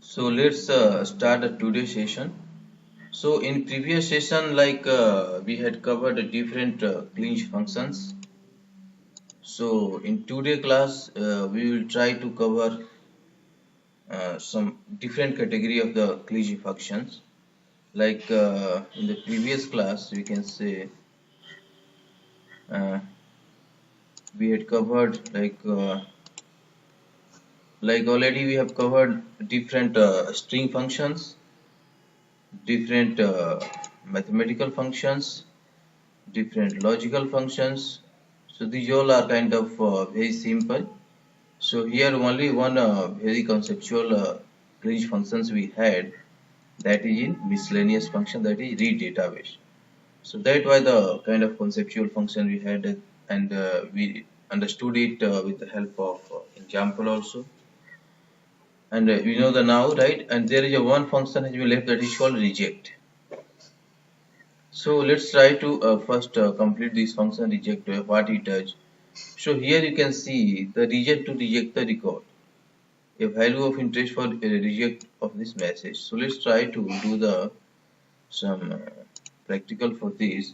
So let's start a today's session. So in previous session, we had covered different clinch functions. So in today class, we will try to cover some different category of the clinch functions. In the previous class, we can say uh, we had covered like already we have covered different string functions, different mathematical functions, different logical functions. So these all are kind of very simple. So here only one very conceptual range functions we had, that is in miscellaneous function, that is read database. So that was the kind of conceptual function we had, and we understood it with the help of example also. And we know the now, right? And there is a one function has been left, that is called reject. So let's try to first complete this function reject, what it does. So here you can see the reject to reject the record, a value of interest for a reject of this message. So let's try to do the some practical for this.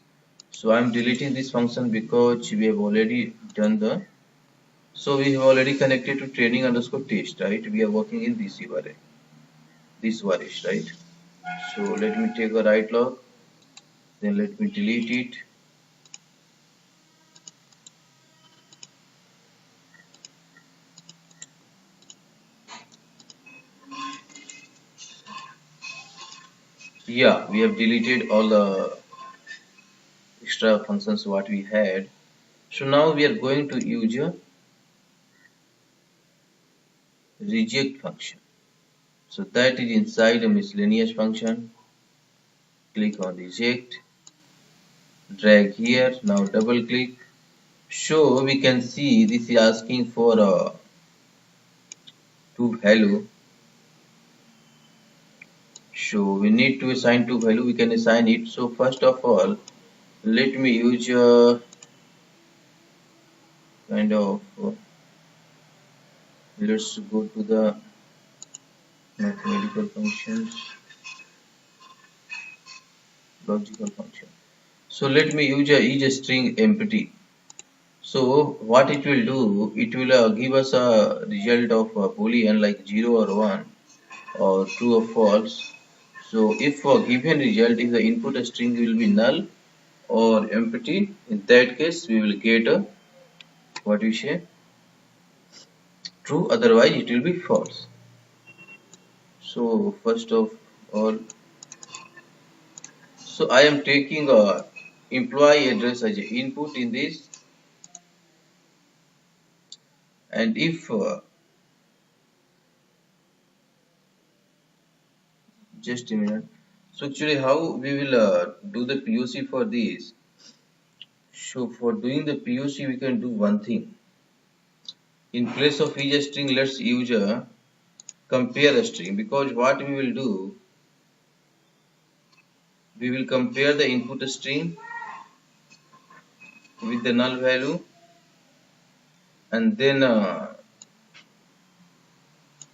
So I'm deleting this function because we have already done the. So we have already connected to training underscore test, right? We are working in this URL, right? So let me take a right log, then let me delete it. Yeah, we have deleted all the extra functions what we had. So now we are going to use a reject function. So that is inside a miscellaneous function. Click on reject, drag here, now double click. So we can see this is asking for a two value. So we need to assign two value, we can assign it. So first of all, let me use a kind of let's go to the mathematical functions, logical function. So let me use a each string empty. So what it will do, it will give us a result of a boolean like 0 or 1 or true or false. So if for given result, if the input string will be null or empty, in that case we will get a what we say true, otherwise it will be false. So first of all, so I am taking a employee address as an input in this, and if just a minute. So actually how we will do the POC for this. So for doing the POC we can do one thing. In place of each string, let's use a compare string, because what we will do, we will compare the input string with the null value, and then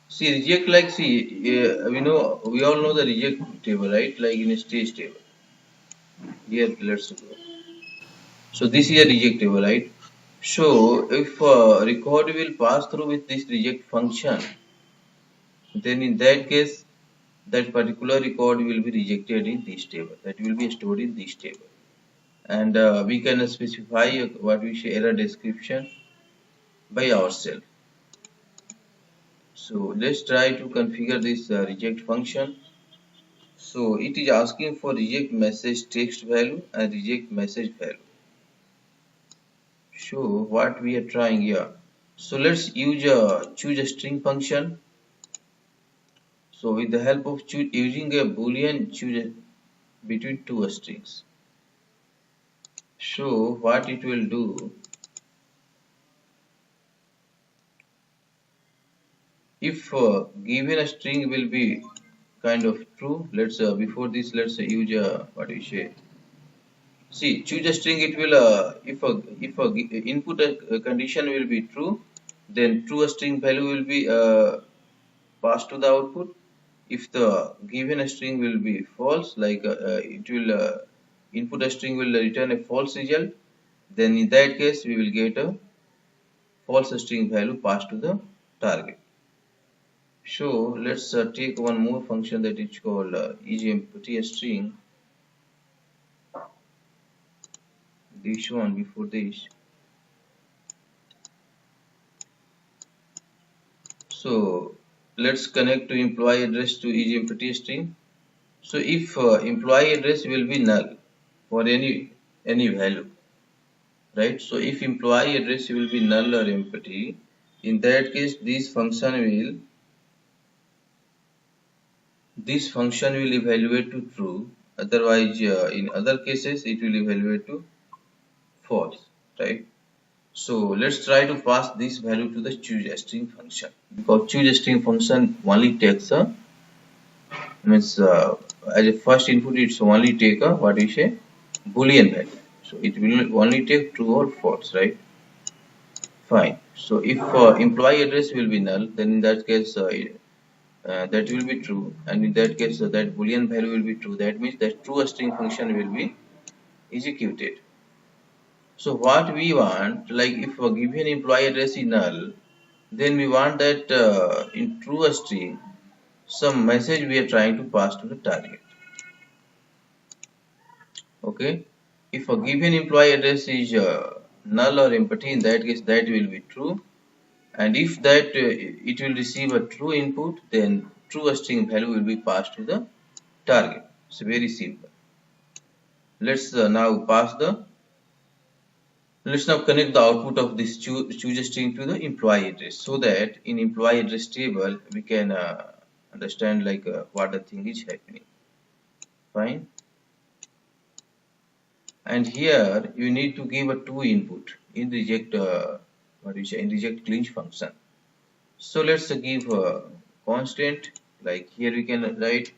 see reject, like see we all know the reject table, right? Like in a stage table. Here let's go. So this is a reject table, right? So if record will pass through with this reject function, then in that case that particular record will be rejected in this table, that will be stored in this table. And we can specify what we say error description by ourselves. So let's try to configure this reject function. So it is asking for reject message text value and reject message value. So what we are trying here. So let's use a choose a string function. So with the help of using a boolean, choose between two strings. So what it will do, if given a string will be kind of true, let's before this let's use what we say. See, choose a string. It will if a input condition will be true, then true string value will be passed to the output. if the given string will be false, like it will input a string will return a false result, then in that case we will get a false string value passed to the target. So let's take one more function that is called isEmpty string. This one before this. So let's connect to employee address to isEmpty string. So if employee address will be null for any value, right? So if employee address will be null or empty, in that case this function will evaluate to true. Otherwise, in other cases it will evaluate to false, right? So let's try to pass this value to the choose_string function, because choose_string function only takes a means as a first input it's only take a what we say boolean value. So it will only take true or false, right? Fine. So if employee address will be null, then in that case that will be true, and in that case that boolean value will be true. That means that true string function will be executed. So what we want, like if a given employee address is null, then we want that in true string some message we are trying to pass to the target. Okay, if a given employee address is null or empty, in that case that will be true, and if that it will receive a true input, then true string value will be passed to the target. It's very simple. Let's let's now connect the output of this choose string to the employee address, so that in employee address table we can understand like what the thing is happening. Fine. And here you need to give a two input in reject in reject clinch function. So let's give a constant, like here we can write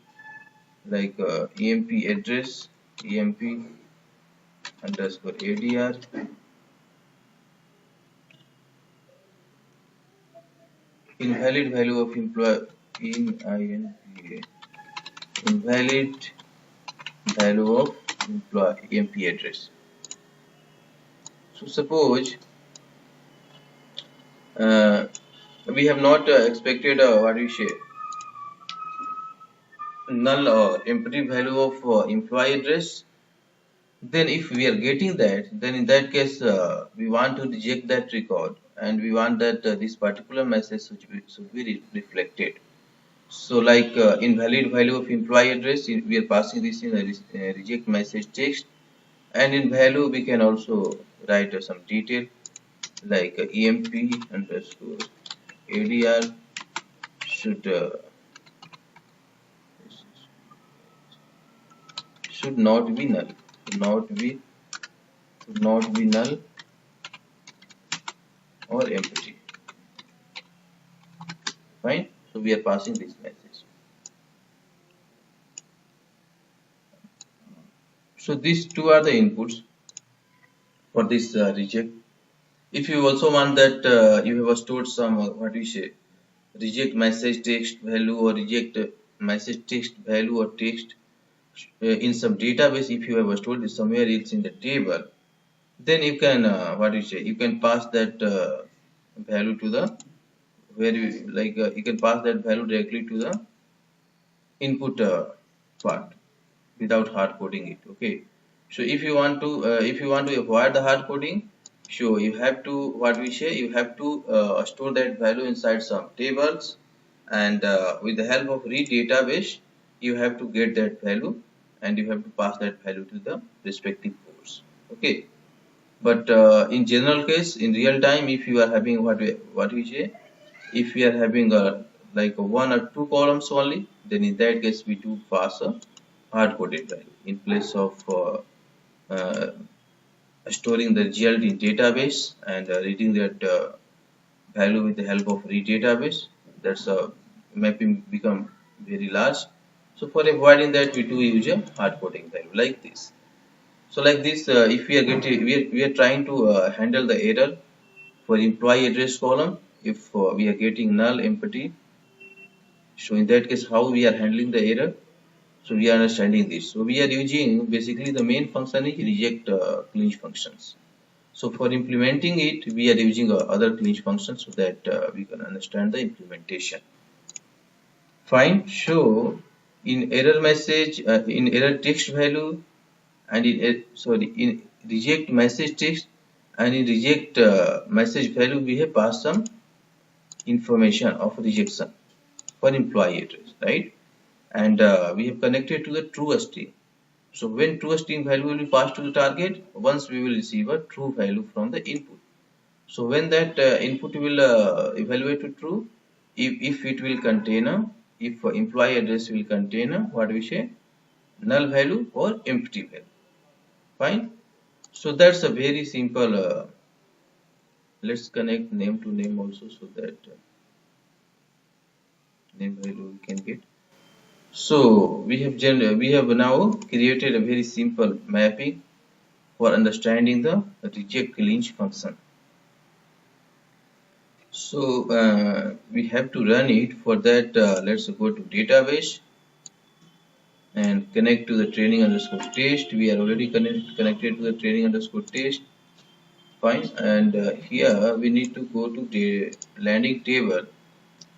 like emp address emp underscore adr invalid value of employee invalid value of employee emp address. So suppose we have not expected what we say null or empty value of employee address. Then if we are getting that, then in that case we want to reject that record, and we want that this particular message should be reflected. So like invalid value of employee address, we are passing this in a reject message text, and in value we can also write some detail like emp underscore adr should not be null, should not be null or empty. Fine. So we are passing this message. So these two are the inputs for this reject. If you also want that you have stored some what we say reject message text value or reject message text value or text in some database, if you have stored it somewhere else in the table, then you can what you say you can pass that value to the where you like you can pass that value directly to the input part without hard coding it. Okay, so if you want to avoid the hard coding, so you have to what we say you have to store that value inside some tables, and with the help of read database you have to get that value, and you have to pass that value to the respective ports. Okay, but in general case in real time, if you are having what we say if we are having a like a one or two columns only, then in that case we do pass a hard coded value in place of uh, storing the result in database and reading that value with the help of read database. That's a mapping become very large. So for avoiding that, we do use a hard coding value like this. So like this, if we are getting we are trying to handle the error for employee address column, if we are getting null empty, So in that case, how we are handling the error? So we are understanding this. So we are using basically the main function is reject clinch functions. So for implementing it, we are using other clinch functions so that we can understand the implementation. Fine. So in error message, in error text value, and in reject message text and in reject message value, we have passed some information of rejection for employee address, right? And we have connected to the true string. So when true string value will be passed to the target, once we will receive a true value from the input. So when that input will evaluate to true, if it will contain a, if employee address will contain a, what we say, null value or empty value. Fine. So that's a very simple. Let's connect name to name also so that name value we can get. So we have now created a very simple mapping for understanding the reject clinch function. So we have to run it. For that, let's go to database and connect to the training underscore test. We are already connected to the training underscore test. Fine. And here we need to go to the landing table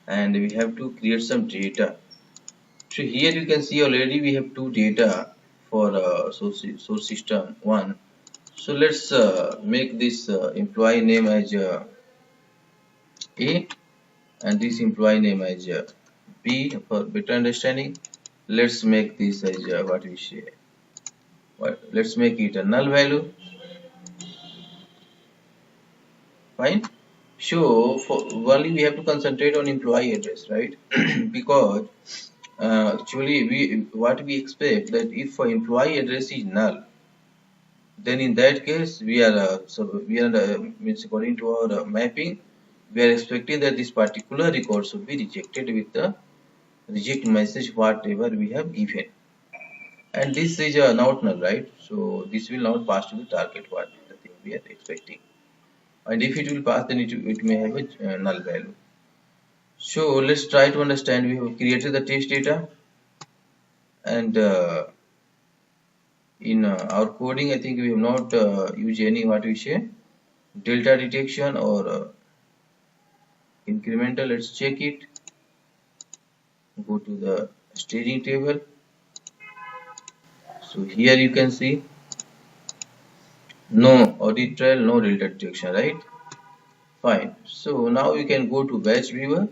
and we have to create some data. So here you can see already we have two data for source system 1. So let's make this employee name as A and this employee name as B for better understanding. Let's make this as what we say. Let's make it a null value. Fine. So for only we have to concentrate on employee address, right? Because actually what we expect that if employee address is null, then in that case we are means according to our mapping, we are expecting that this particular record should be rejected with the reject message whatever we have given, and this is not null, right? So this will not pass to the target, what the thing we are expecting, and if it will pass, then it may have a null value. So let's try to understand. We have created the test data, and in our coding, I think we have not used any what we say delta detection or incremental. Let's check it. Go to the staging table. So here you can see no audit trail, no delta detection, right? Fine. So now we can go to batch viewer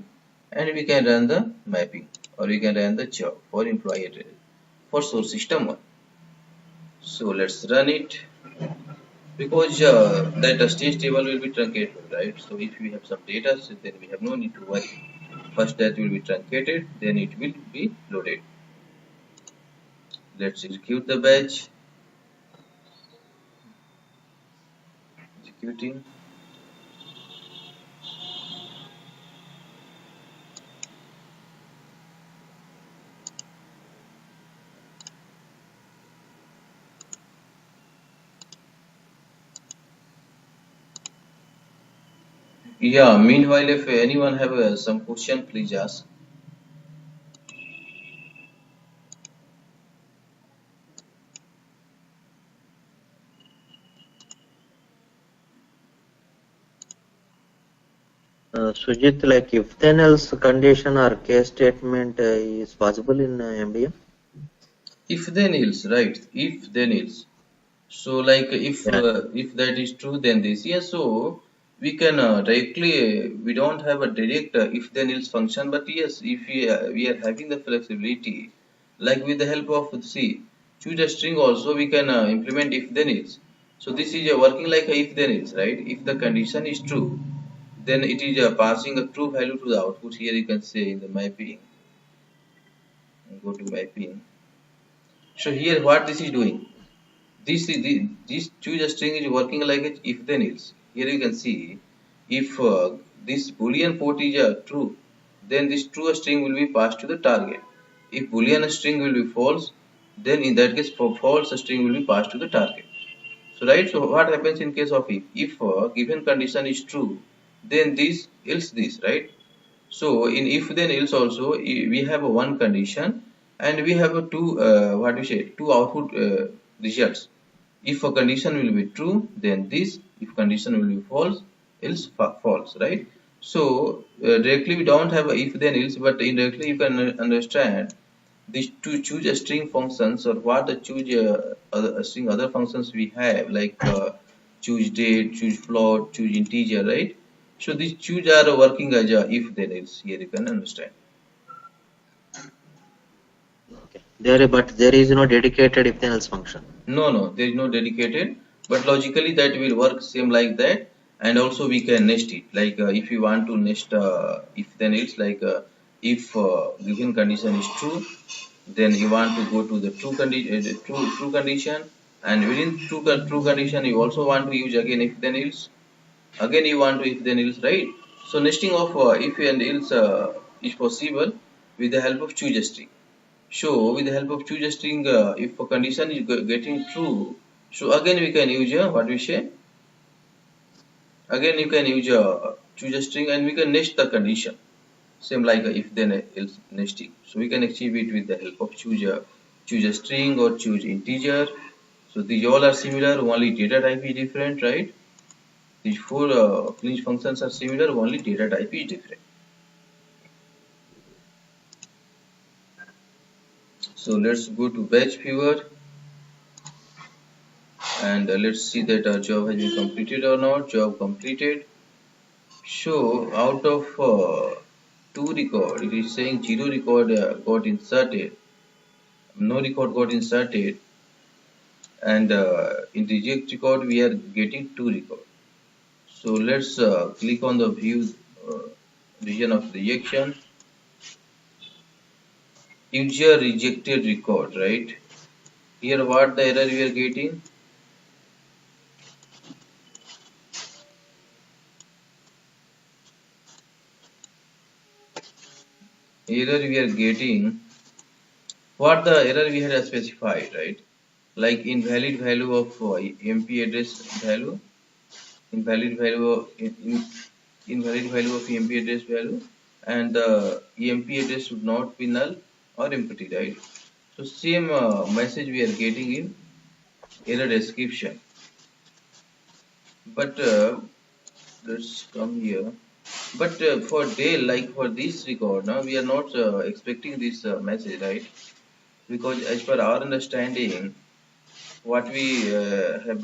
and we can run the mapping, or we can run the job for employee address for source system 1. So let's run it, because that stage table will be truncated, right? So if we have some data, so then we have no need to worry. First that will be truncated, then it will be loaded. Let's execute the batch. Executing. Yeah, meanwhile, if anyone have some question, please ask. Sujit, like if then else condition or case statement is possible in MDM? If then else, right? If then else. So like if that is true, then this. Yes, so we can directly we don't have a direct if then else function, but yes, if we are having the flexibility, like with the help of C, choose a string also we can implement if then else. So this is working like a if then else, right? If the condition is true, then it is passing a true value to the output. Here you can say in the mapping. Go to mapping. So here what this is doing? This choose a string is working like a if then else. Here you can see if this boolean port is true, then this true string will be passed to the target. If boolean string will be false, then in that case false string will be passed to the target. So right, so what happens in case of if given condition is true, then this else this, right? So in if then else also we have a one condition and we have a two what we say two output results. If a condition will be true, then this. If condition will be false, else false, right? So directly we don't have a if then else, but indirectly you can understand these to choose a string functions or what the choose string other functions we have like choose date, choose float, choose integer, right? So these choose are working as a if then else. Here you can understand. Okay. But there is no dedicated if then else function. No, there is no dedicated, but logically that will work same like that. And also we can nest it. Like if you want to nest if then else, like if given condition is true, then you want to go to the true condition, true condition, and within true condition you also want to use again if then else. Again you want to if then else, right? So nesting of if and else is possible with the help of choose string. So with the help of choose a string, if a condition is getting true, so again we can use what we say. Again you can use choose a string and we can nest the condition. Same like if then else nesting. So we can achieve it with the help of choose a string or choose integer. So these all are similar, only data type is different, right? These four flinch functions are similar, only data type is different. So let's go to batch viewer. And let's see that our job has been completed or not. Job completed. So out of two record, it is saying zero record got inserted, no record got inserted, and in reject record we are getting two record. So let's click on the view region of rejection. User rejected record, right? Here what the error we are getting? Error we are getting what the error we had specified, right? Like invalid value of MP address value, invalid value of invalid value of EMP address value, and the EMP address should not be null or empty, right? So same message we are getting in error description. But let's come here. But for day like for this record, now we are not expecting this message, right? Because as per our understanding, what we have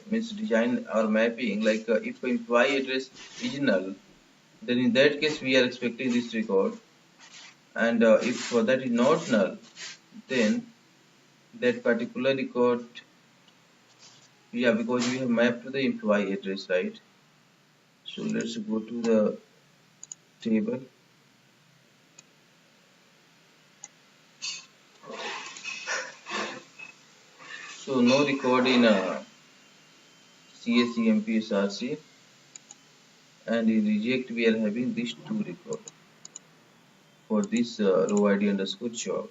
means design our mapping like if employee address is null, then in that case we are expecting this record, and if that is not null, then that particular record, yeah, because we have mapped to the employee address, right? So let's go to the table. So no record in CSEMP and in reject we are having these two record for this row ID underscore job.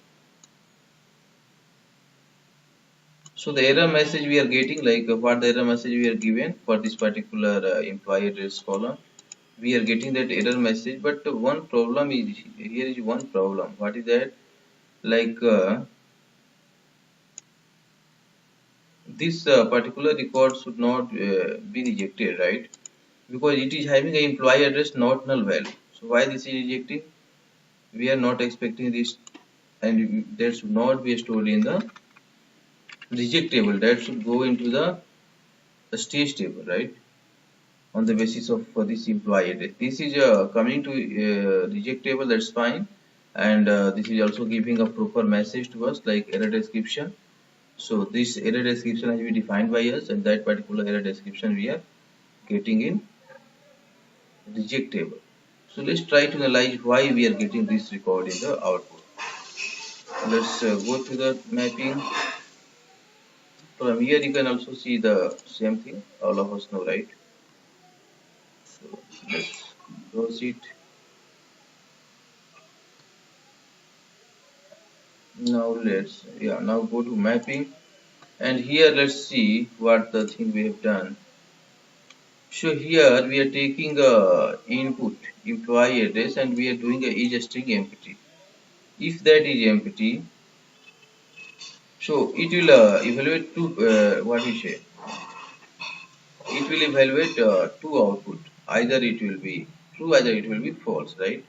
So the error message we are getting, like what the error message we are given for this particular employee address column, we are getting that error message. But one problem is here is one problem. What is that? Like this particular record should not be rejected, right? Because it is having an employee address not null value. So why this is rejecting? We are not expecting this, and that should not be stored in the reject table. That should go into the stage table, right? On the basis of for this employee address. This is coming to reject table, that's fine, and this is also giving a proper message to us like error description. So this error description has been defined by us, and that particular error description we are getting in reject table. So let's try to analyze why we are getting this record in the output. Let's go to the mapping. From here you can also see the same thing, all of us know, right? So let's close it. Now now go to mapping, and here let's see what the thing we have done. So here we are taking input employee address and we are doing a is string empty. If that is empty, so it will evaluate two what we say. It will evaluate two output. Either it will be true, either it will be false, right?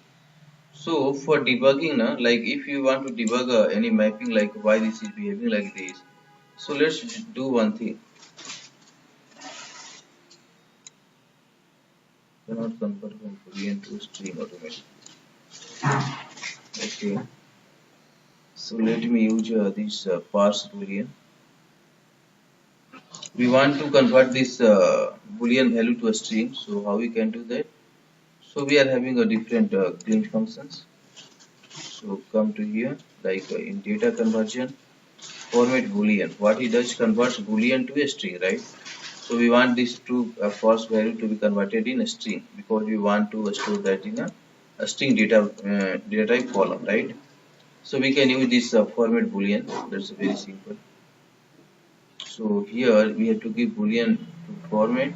So for debugging, na, like if you want to debug any mapping, like why this is behaving like this. So let's do one thing. Cannot convert from boolean to string automatically. Okay. So let me use this parse boolean. We want to convert this boolean value to a string. So how we can do that? So we are having a different clean functions. So come to here, like in data conversion, format boolean. What it does converts boolean to a string, right? So we want this true false value to be converted in a string because we want to store that in a string data type column, right? So we can use this format boolean. That's very simple. So here we have to give boolean to format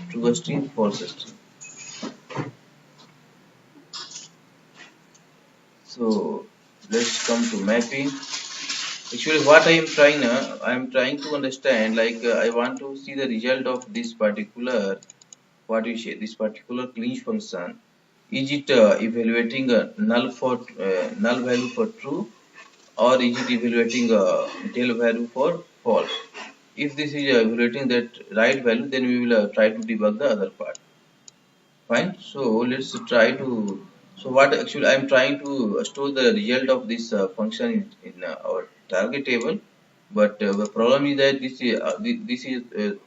true string, false string. So let's come to mapping. Actually, what I am trying to understand. Like I want to see the result of this particular what you say. This particular clean function. Is it evaluating a null value for true, or is it evaluating a del value for false? If this is evaluating that right value, then we will try to debug the other part. Fine. So let's try to. So what actually I am trying to store the result of this function in our target table, but the problem is that this is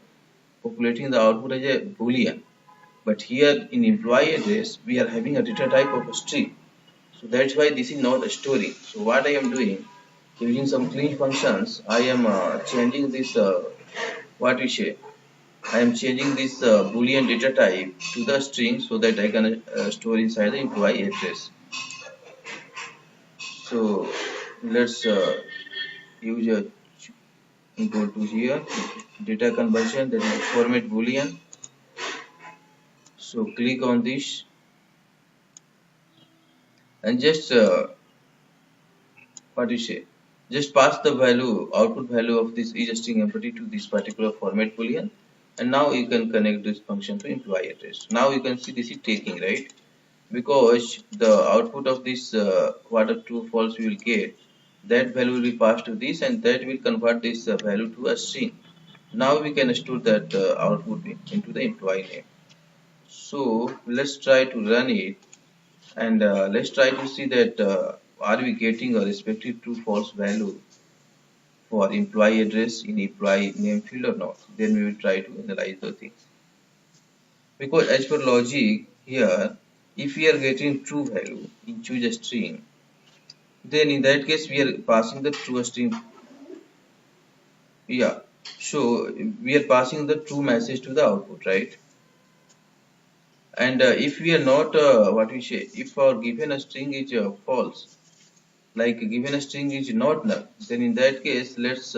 populating the output as a boolean. But here in employee address we are having a data type of a string. So that's why this is not a story. So what I am doing, using some clean functions, I am changing this what we say. I am changing this boolean data type to the string so that I can store inside the employee address. So let's use go to here data conversion, that is format boolean. So click on this and just what you say, just pass the value output value of this is string empty to this particular format boolean, and now you can connect this function to employee address. Now you can see this is taking, right, because the output of this what a true false we will get, that value will be passed to this and that will convert this value to a string. Now we can store that output into the employee name. So let's try to run it, and let's try to see that are we getting a respective true false value for employee address in employee name field or not. Then we will try to analyze the things, because as per logic here, if we are getting true value in choose a string, then in that case we are passing the true string. Yeah, so we are passing the true message to the output, right? And if we are not what we say, if our given a string is false, like given a string is not null, then in that case let's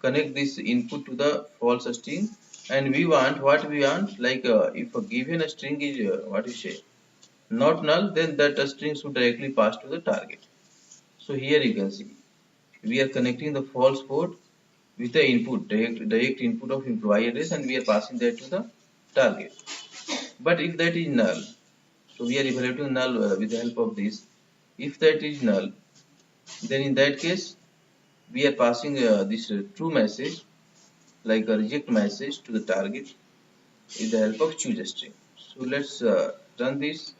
connect this input to the false string, and we want what we want, like if a given a string is what we say not null, then that string should directly pass to the target. So here you can see we are connecting the false port with the input, direct input of employee address, and we are passing that to the target. But if that is null, so we are evaluating null with the help of this. If that is null, then in that case we are passing this true message, like a reject message, to the target with the help of choose string. So let's run this.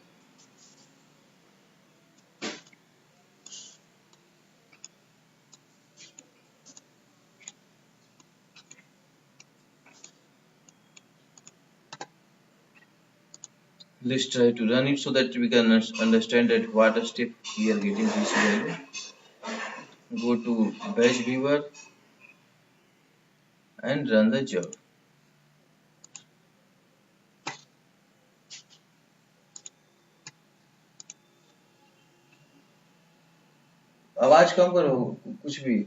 Let's try to run it so that we can understand that what a step we are getting this value. Go to batch viewer and run the job. आवाज कम करो कुछ भी.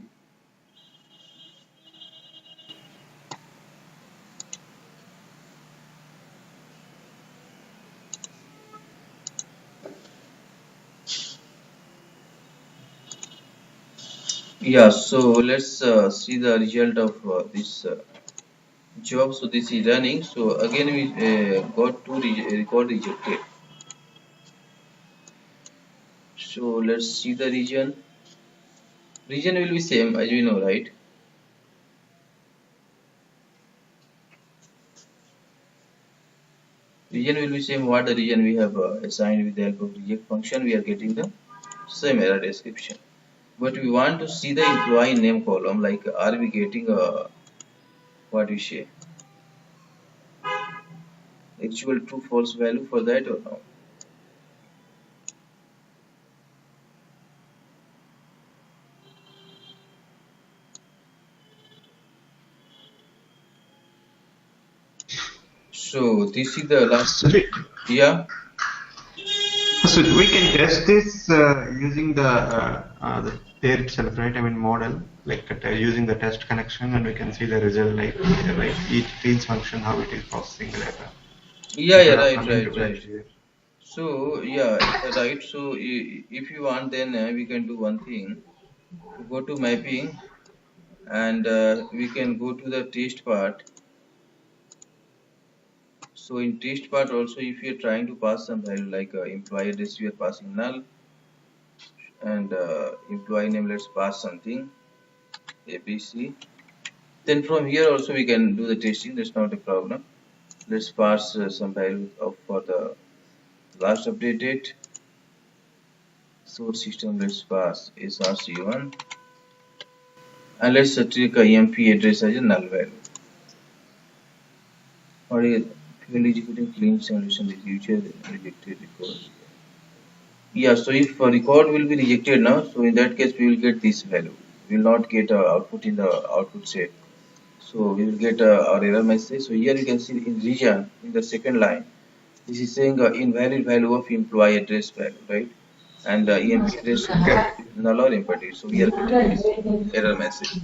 Yeah, so let's see the result of this job. So this is running. So again we got two record rejected. So let's see the region. Region will be same as we know, right? Region will be same. What the region we have assigned with the help of reject function, we are getting the same error description. But we want to see the employee name column. Like, are we getting a what we say actual true false value for that or no? So this is the last. So Yeah. so we can test this using the pair itself, right? I mean model, like using the test connection, and we can see the result, like each range function how it is processing the data. Yeah, yeah, Instead of right, coming right, to bench right. here. So yeah, right. So if you want, then we can do one thing. Go to mapping, and we can go to the test part. So in test part also, if you are trying to pass some value like employee address, you are passing null, and employee name, let's pass something ABC. Then from here also we can do the testing. That's not a problem. Let's pass some value of for the last update date. Source system, let's pass src1, and let's take a emp address as a null value. Or a fuel executing clean solution is usually rejected record. Yeah, so if a record will be rejected now, so in that case we will get this value. We will not get output in the output set. So we will get our error message. So here you can see in region in the second line, this is saying invalid value of employee address value, right? And EMP address null or empty. So we are getting this error message.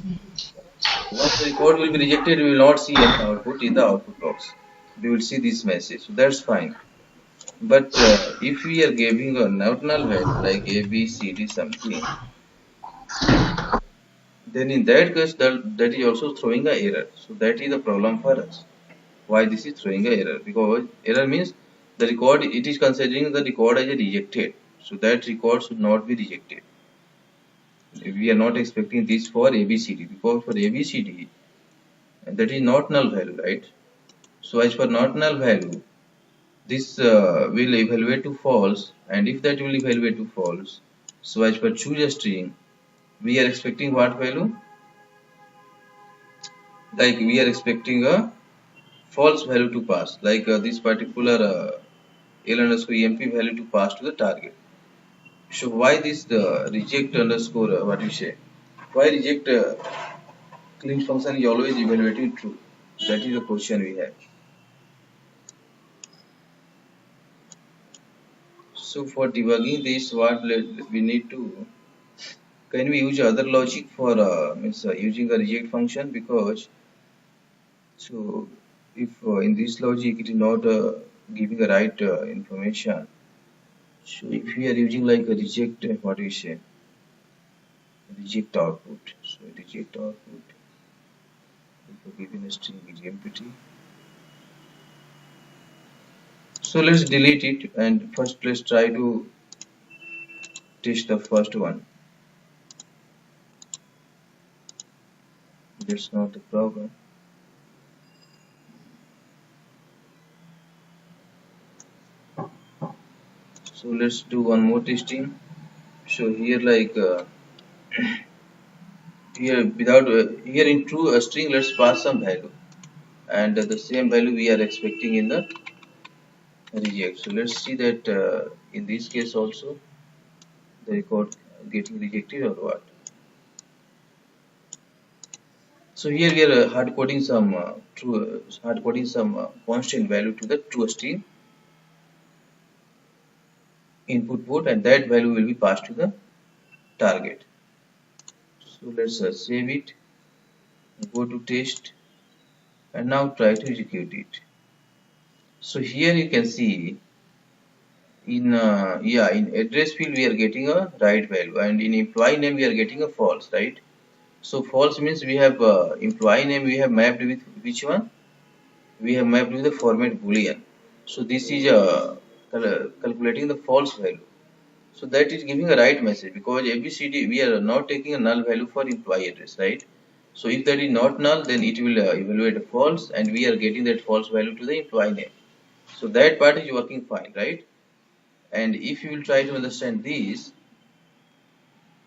Once the record will be rejected, we will not see any output in the output box. We will see this message. So that's fine. But if we are giving a not null value like A, B, C, D something, then in that case that is also throwing a error. So that is the problem for us. Why this is throwing a error? Because error means the record, it is considering the record as a rejected. So that record should not be rejected. We are not expecting this for ABCD, because for ABCD that is not null value, right? So as for not null value, this will evaluate to false, and if that will evaluate to false, so as per choose a string, we are expecting what value? Like we are expecting a false value to pass, like this particular L underscore emp value to pass to the target. So why this reject underscore what you say? Why reject clean function is always evaluating true? That is the question we have. So for debugging this, what we need to, can we use other logic for means using a reject function? Because so if in this logic it is not giving the right information, so if we are using like a reject what we say, reject output, so reject output, if we given a string is empty, so let's delete it, and first let's try to test the first one. That's not the problem. So let's do one more testing. So here like here without here in true a string, let's pass some value, and the same value we are expecting in the reject. So let's see that in this case also the record getting rejected or what. So here we are hard coding some hard coding some constant value to the true string input port, and that value will be passed to the target. So let's save it, go to test, and now try to execute it. So here you can see in in address field we are getting a right value, and in employee name we are getting a false, right? So false means we have employee name we have mapped with which one? We have mapped with the format boolean. So this is calculating the false value. So that is giving a right message, because ABCD we are not taking a null value for employee address, right? So if that is not null, then it will evaluate a false, and we are getting that false value to the employee name. So that part is working fine, right? And if you will try to understand this,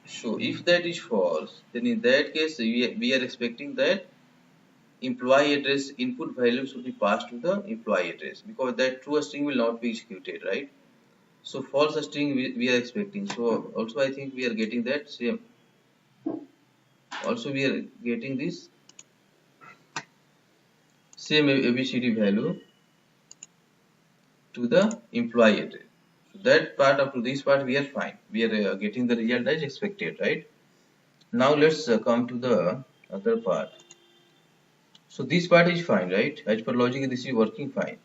so if that is false, then in that case we are expecting that employee address input value should be passed to the employee address, because that true string will not be executed, right? So false string we are expecting. So also I think we are getting that same. Also we are getting this same ABCD value to the employee address. So that part, up to this part we are fine. We are getting the result as expected, right? Now let's come to the other part. So this part is fine, right? As per logic, this is working fine.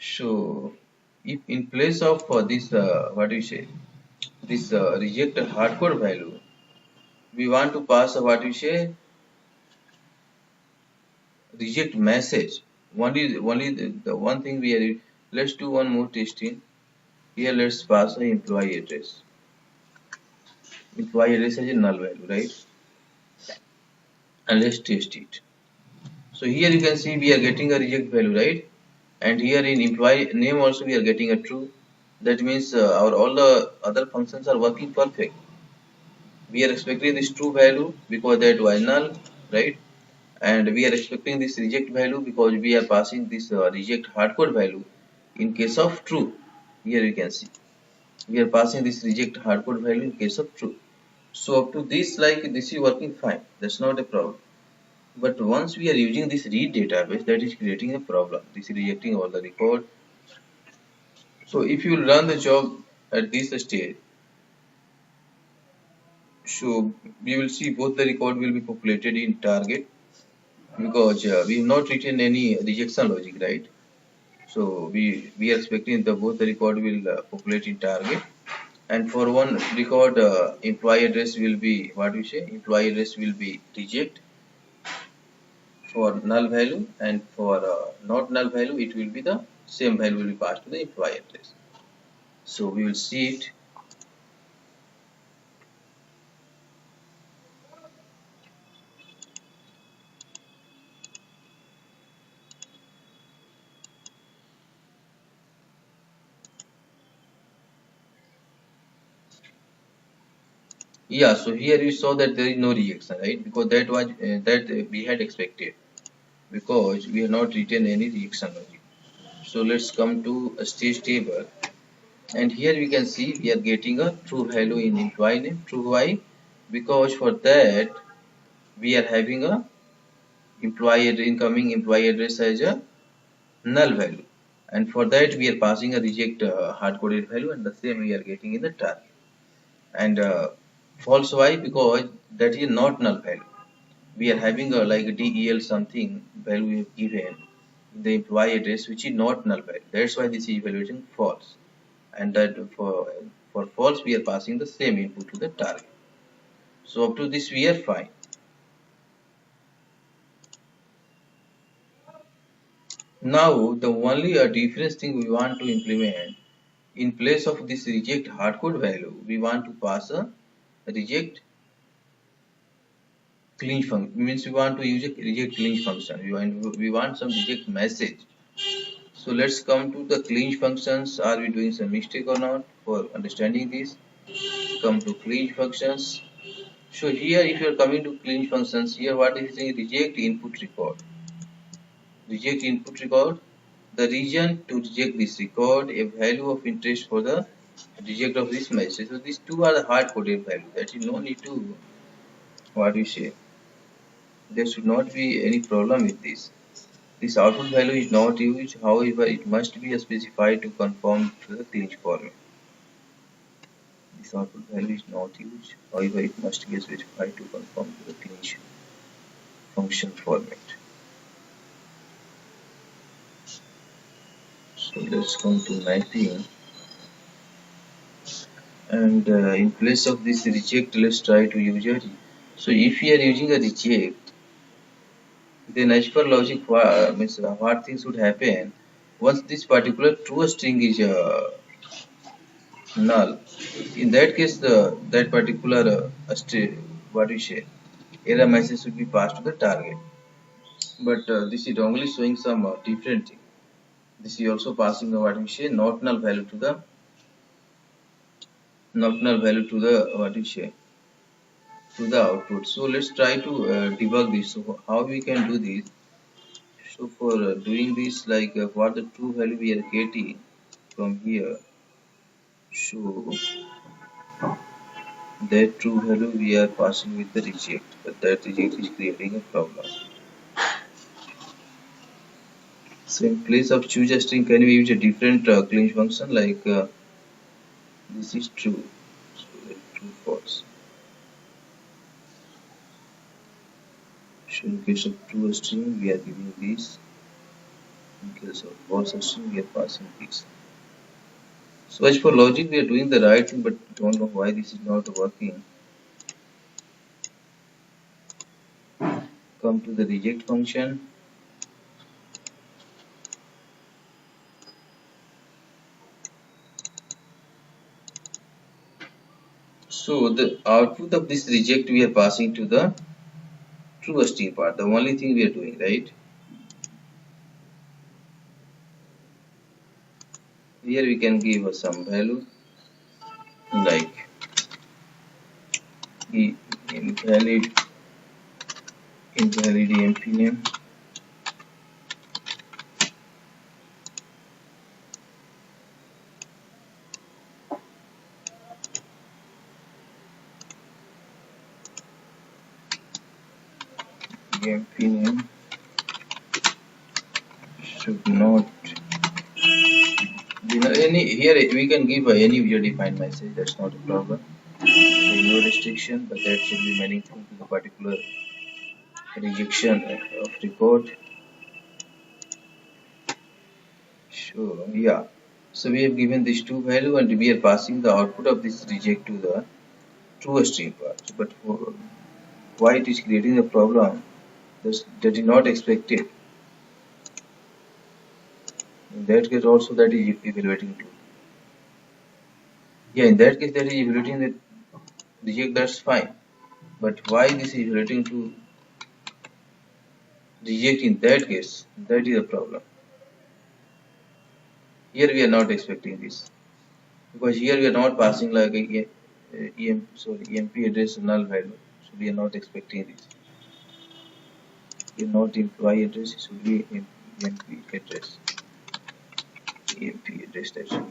So if in place of this, what do you say, this reject hardcode value, we want to pass what we say reject message. Only the one thing we are. Let's do one more testing. Here let's pass the employee address. Employee address is a null value, right? And let's test it. So here you can see we are getting a reject value, right? And here in employee name also we are getting a true. That means our all the other functions are working perfect. We are expecting this true value because that was null, right? And we are expecting this reject value because we are passing this reject hardcode value in case of true. Here you can see we are passing this reject hardcode value in case of true. So up to this, like this is working fine. That's not a problem. But once we are using this read database, that is creating a problem. This is rejecting all the record. So if you run the job at this stage, so we will see both the record will be populated in target, because we have not written any rejection logic, right? So we are expecting the both the record will populate in target, and for one record employee address will be what we say employee address will be reject for null value, and for not null value it will be the same value will be passed to the employee address. So we will see it. Yeah, so here you saw that there is no rejection, right? Because that was we had expected, because we have not written any rejection logic. So let's come to a stage table, and here we can see we are getting a true value in employee name. True, why? Because for that we are having a incoming employee address as a null value, and for that we are passing a reject hard-coded value, and the same we are getting in the target. And false, why? Because that is not null value. We are having a like del something value we have given in the employee address which is not null value. That's why this is evaluating false, and that for false we are passing the same input to the target. So up to this we are fine. Now the only difference thing we want to implement, in place of this reject hardcode value we want to pass a reject clean function. Means we want to use a reject clean function. We want some reject message. So let's come to the clean functions. Are we doing some mistake or not? For understanding this, come to clean functions. So here if you are coming to clean functions, here what is saying reject input record. Reject input record. The region to reject this record, a value of interest for the reject of this message. So these two are the hard coded values. That is no need to what we say. There should not be any problem with this. This output value is not used, however, it must be specified to conform to the clinch format. This output value is not used, however, it must be specified to conform to the clinch function format. So let's come to mapping. And in place of this reject, let's try to use a So if we are using a reject, then as per logic, what things would happen once this particular true string is null. In that case, that particular what we say error message should be passed to the target. But this is only showing some different thing. This is also passing the what we say not null value to the what we say to the output. So let's try to debug this. So how we can do this? So for doing this, like what the true value we are getting from here. So that true value we are passing with the reject, but that reject is creating a problem. So in place of choose a string, can we use a different clean function like this is true, so that true false. So in case of true string, we are giving this. In case of false string, we are passing this. So as for logic, we are doing the right thing, but don't know why this is not working. Come to the reject function. So the output of this reject we are passing to the true string part. The only thing we are doing, right? Here we can give some value like invalid emp name. Emp name should not be any. Here we can give any user defined message. That's not a problem. There is no restriction, but that should be meaningful to the particular rejection of report. Sure, yeah. So we have given these two value and we are passing the output of this reject to the true string part. But why it is creating a problem? That is not expected. In that case also that is evaluating true. Yeah, in that case that is evaluating the reject, that's fine. But why this is evaluating to reject in that case? That is a problem. Here we are not expecting this. Because here we are not passing like EMP address null value. So we are not expecting this. Here not employee address, it should be EMP address. EMP address actually.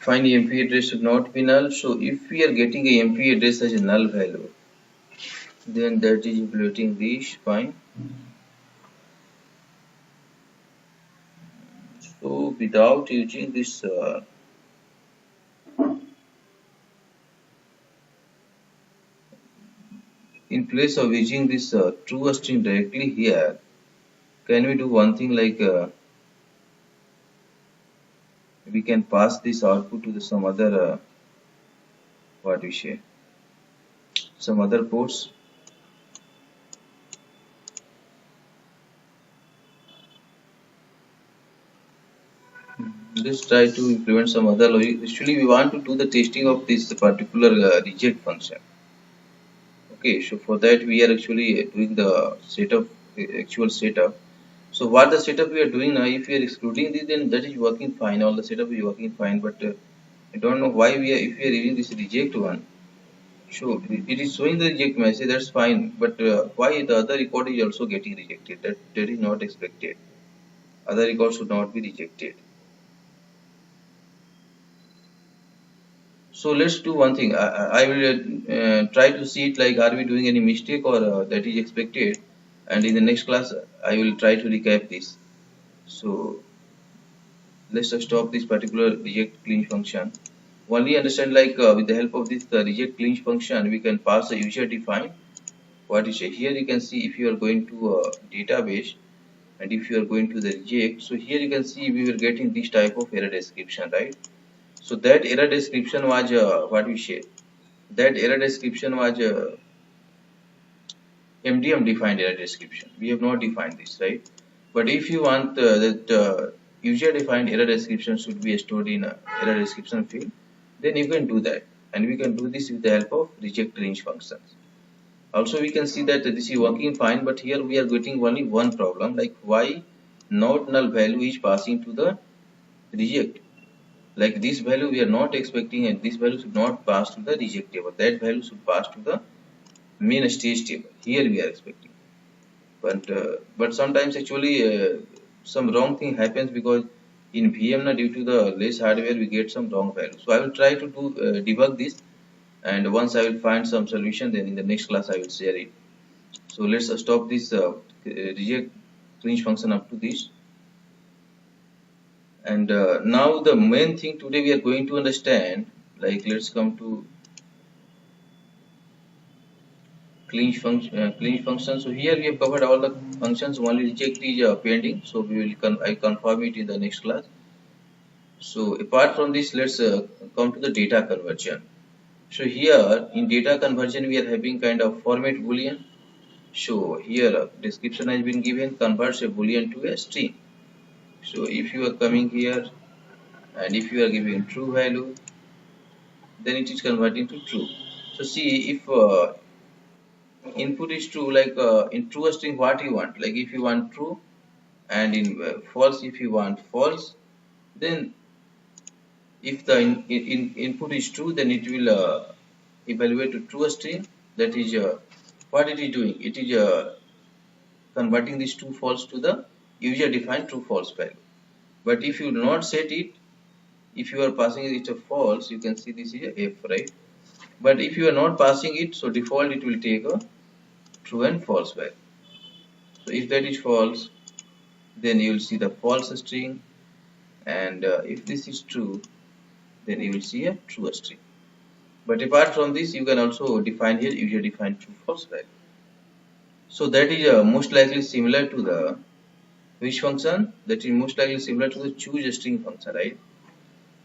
Find EMP address should not be null. So if we are getting a EMP address as a null value, then that is evaluating this, fine. So without using this in place of using this true string directly here, can we do one thing like we can pass this output to some other what we say, some other ports. Let's try to implement some other logic. Actually, we want to do the testing of this particular reject function. Okay, so for that we are actually doing the setup, actual setup. So what the setup we are doing now, if we are excluding this, then that is working fine. All the setup is working fine, but I don't know why we are, if we are using this reject one. So it is showing the reject message, that's fine, but why the other record is also getting rejected? That is not expected. Other records should not be rejected. So let's do one thing. I will try to see it like are we doing any mistake or that is expected, and in the next class I will try to recap this. So let's just stop this particular reject clean function. Only understand like with the help of this reject clean function we can pass a user defined what is it. Here you can see if you are going to a database, and if you are going to the reject, so here you can see we were getting this type of error description, right? So that error description was what we said. That error description was MDM defined error description. We have not defined this, right? But if you want that user defined error description should be stored in a error description field, then you can do that, and we can do this with the help of reject range functions. Also, we can see that this is working fine, but here we are getting only one problem, like why not null value is passing to the reject. Like this value we are not expecting, and this value should not pass to the reject table. That value should pass to the main stage table. Here we are expecting, but sometimes actually some wrong thing happens, because in VM due to the less hardware we get some wrong value. So I will try to do debug this, and once I will find some solution, then in the next class I will share it. So let's stop this reject range function up to this. And now the main thing today we are going to understand, like let's come to clean function. So here we have covered all the functions. Only reject is pending, so we will I confirm it in the next class. So apart from this, let's come to the data conversion. So here in data conversion we are having kind of format boolean. So here description has been given, converts a boolean to a string. So if you are coming here and if you are giving true value, then it is converting to true. So see, if input is true, like in true string what you want, like if you want true, and in false if you want false, then if the input is true, then it will evaluate to true string. That is what it is doing, it is converting this true false to the user defined true false value. But if you do not set it, if you are passing it a false, you can see this is a F, right? But if you are not passing it, so default it will take a true and false value. So if that is false, then you will see the false string, and if this is true, then you will see a true string. But apart from this, you can also define here user defined true false value. So that is most likely similar to the which function? That is most likely similar to the choose string function, right?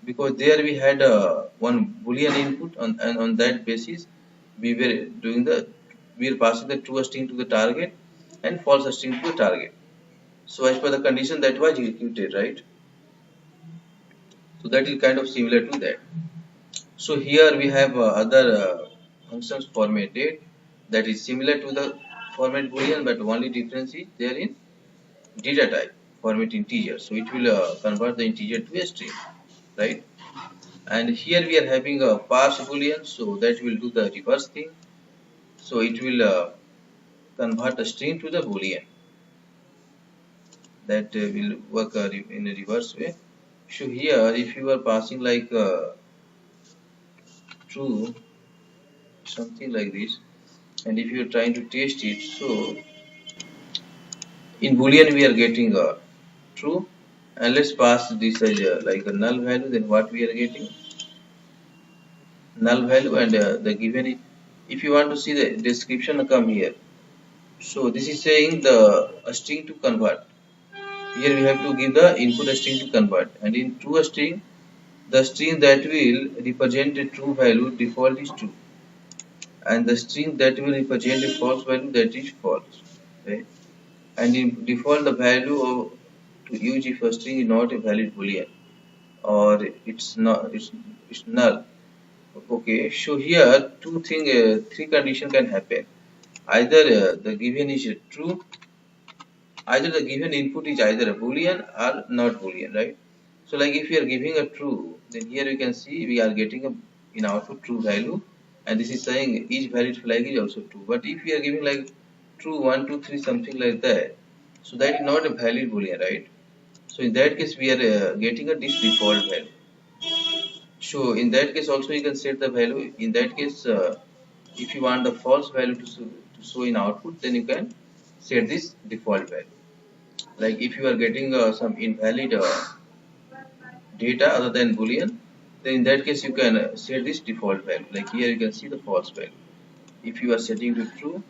Because there we had one boolean input, and on that basis we were passing the true string to the target and false string to the target. So as per the condition that was executed, right? So that is kind of similar to that. So here we have other functions formatted, that is similar to the format boolean, but only difference is there in data type, format integer. So it will convert the integer to a string, right? And here we are having a parse boolean, so that will do the reverse thing. So it will convert a string to the boolean. That will work in a reverse way. So here if you are passing like true, something like this, and if you are trying to test it, so in boolean we are getting true, and let's pass this as like a null value, then what we are getting? Null value, and the given it. If you want to see the description, come here. So this is saying the string to convert. Here we have to give the input string to convert, and in true string, the string that will represent a true value default is true, and the string that will represent a false value, that is false, right? And in default the value to use if a string is not a valid boolean, or it's not, it's null. Okay, so here three condition can happen. Either the given is true, either the given input is either a boolean or not boolean, right? So like if we are giving a true, then here you can see we are getting a in output true value, and this is saying each valid flag is also true. But if we are giving like true 1 2 3 something like that, so that is not a valid boolean, right? So in that case we are getting a this default value. So in that case also you can set the value. In that case if you want the false value to show in output, then you can set this default value. Like if you are getting some invalid data other than boolean, then in that case you can set this default value. Like here you can see the false value. If you are setting to true,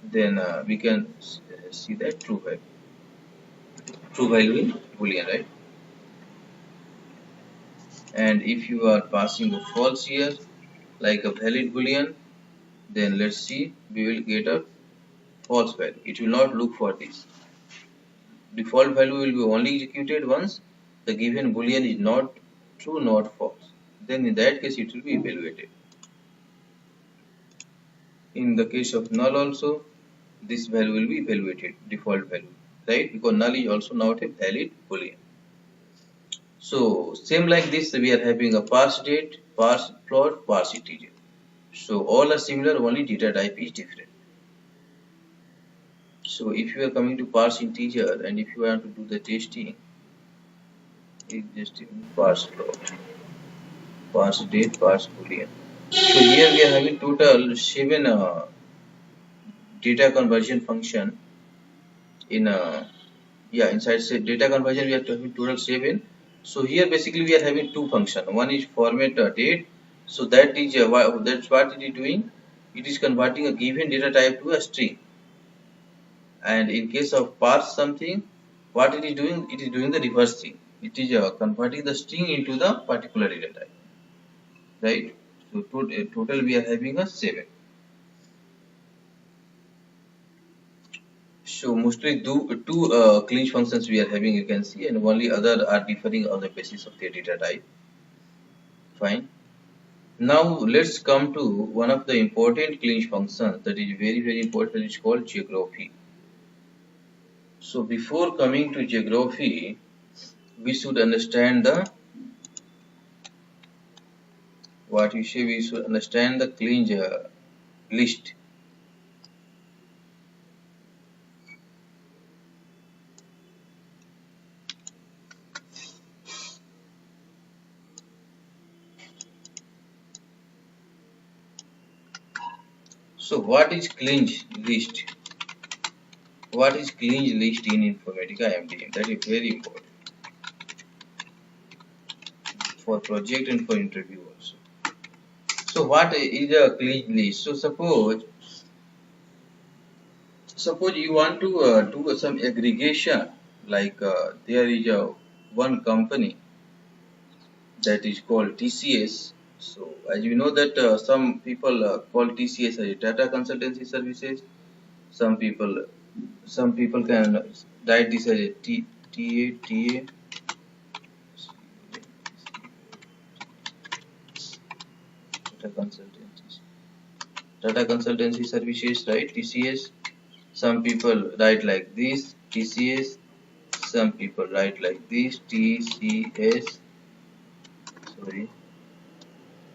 then we can see that true value. true value in boolean, right? And if you are passing a false here, like a valid boolean, then let's see, we will get a false value. It will not look for this. Default value will be only executed once the given boolean is not true, not false. Then in that case it will be evaluated. In the case of null also, this value will be evaluated, default value, right? Because null is also not a valid boolean. So same like this, we are having a parse date, parse float, parse integer. So all are similar, only data type is different. So if you are coming to parse integer and if you want to do the testing, it just parse float, parse date, parse boolean. So here we are having total 7 data conversion function in inside say data conversion we are having total 7. So here basically we are having two functions. One is format date. So that is that's what it is doing. It is converting a given data type to a string. And in case of parse something, what it is doing? It is doing the reverse thing. It is converting the string into the particular data type, right? So total we are having a 7. So mostly two clean functions we are having, you can see, and only other are differing on the basis of their data type. Fine. Now let's come to one of the important clean functions that is very important. It's called geography. So before coming to geography, we should understand the we should understand the clean list. So what is clean list? What is clean list in Informatica MDM? That is very important for project and for interview also. So what is a clean list? So suppose you want to do some aggregation, like there is one company that is called TCS. So as you know that some people call TCS as a data consultancy services. Some people can write this as a TA data consultancy services, right? TCS. Some people write like this, TCS. Some people write like this, TCS. Sorry,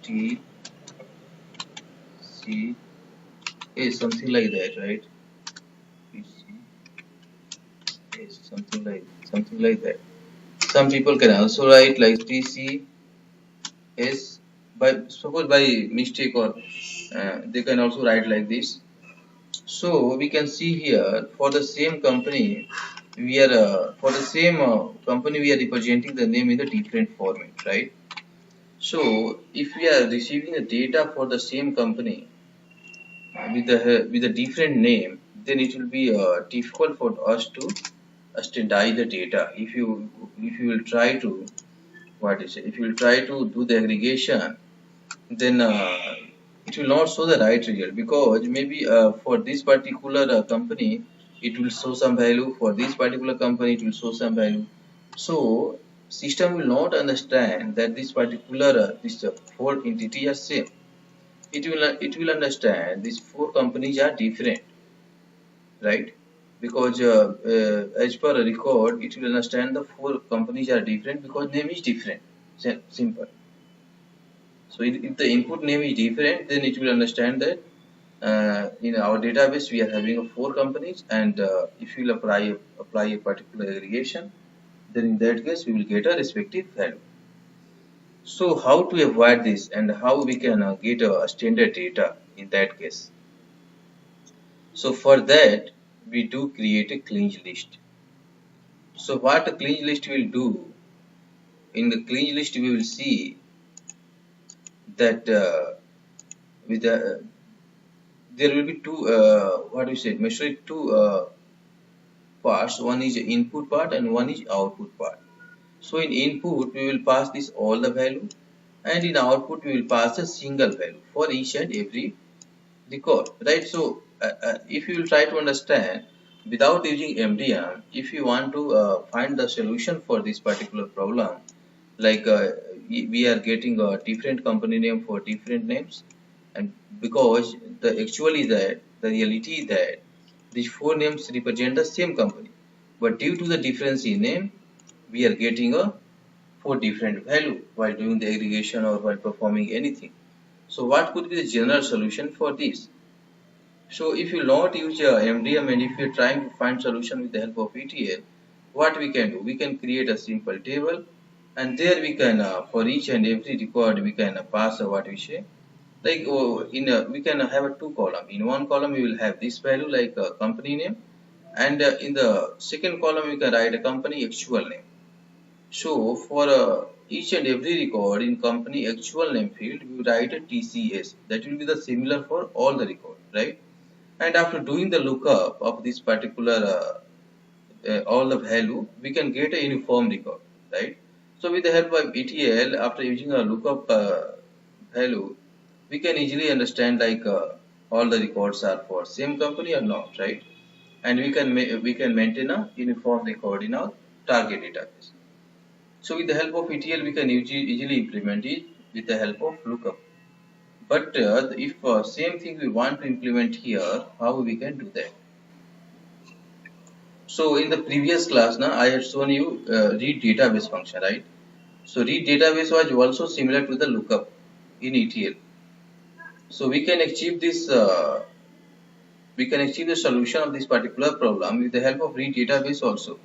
TCS, something like that, right? TCS, something like that. Some people can also write like TCS by suppose by mistake, or they can also write like this. So we can see here for the same company we are representing the name in the different format, right? So if we are receiving the data for the same company with a different name, then it will be difficult for us to standardize the data. If you will try to if you will try to do the aggregation, then it will not show the right result, because maybe for this particular company it will show some value, for this particular company it will show some value. So system will not understand that this particular this four entities are same. It will understand these four companies are different, right? Because as per a record it will understand the four companies are different because name is different. Simple. So if the input name is different, then it will understand that in our database we are having four companies, and if you will apply a particular aggregation, then in that case we will get a respective value. So how to avoid this, and how we can get a standard data in that case? So for that we do create a clean list. So what a clean list will do, in the clean list we will see that with the there will be two two parts. One is input part and one is output part. So in input we will pass this all the value, and in output we will pass a single value for each and every record, right? So if you will try to understand without using MDM, if you want to find the solution for this particular problem, like we are getting a different company name for different names, and because the actually that the reality is that these four names represent the same company, but due to the difference in name we are getting a four different value while doing the aggregation or while performing anything. So what could be the general solution for this? So if you not use MDM and if you are trying to find solution with the help of ETL, what we can do? We can create a simple table, and there we can for each and every record we can pass what we say. Like we can have a two column. In one column we will have this value like company name, and in the second column we can write a company actual name. So for each and every record in company actual name field, we write a TCS. That will be the similar for all the record, right? And after doing the lookup of this particular all the value, we can get a uniform record, right? So with the help of ETL, after using a lookup value, we can easily understand like all the records are for same company or not, right? And we can maintain a uniform record in our target database. So with the help of ETL, we can easily implement it with the help of lookup. But if same thing we want to implement here, how we can do that? So in the previous class, now I had shown you read database function, right? So read database was also similar to the lookup in ETL. So we can achieve this. We can achieve the solution of this particular problem with the help of read database also.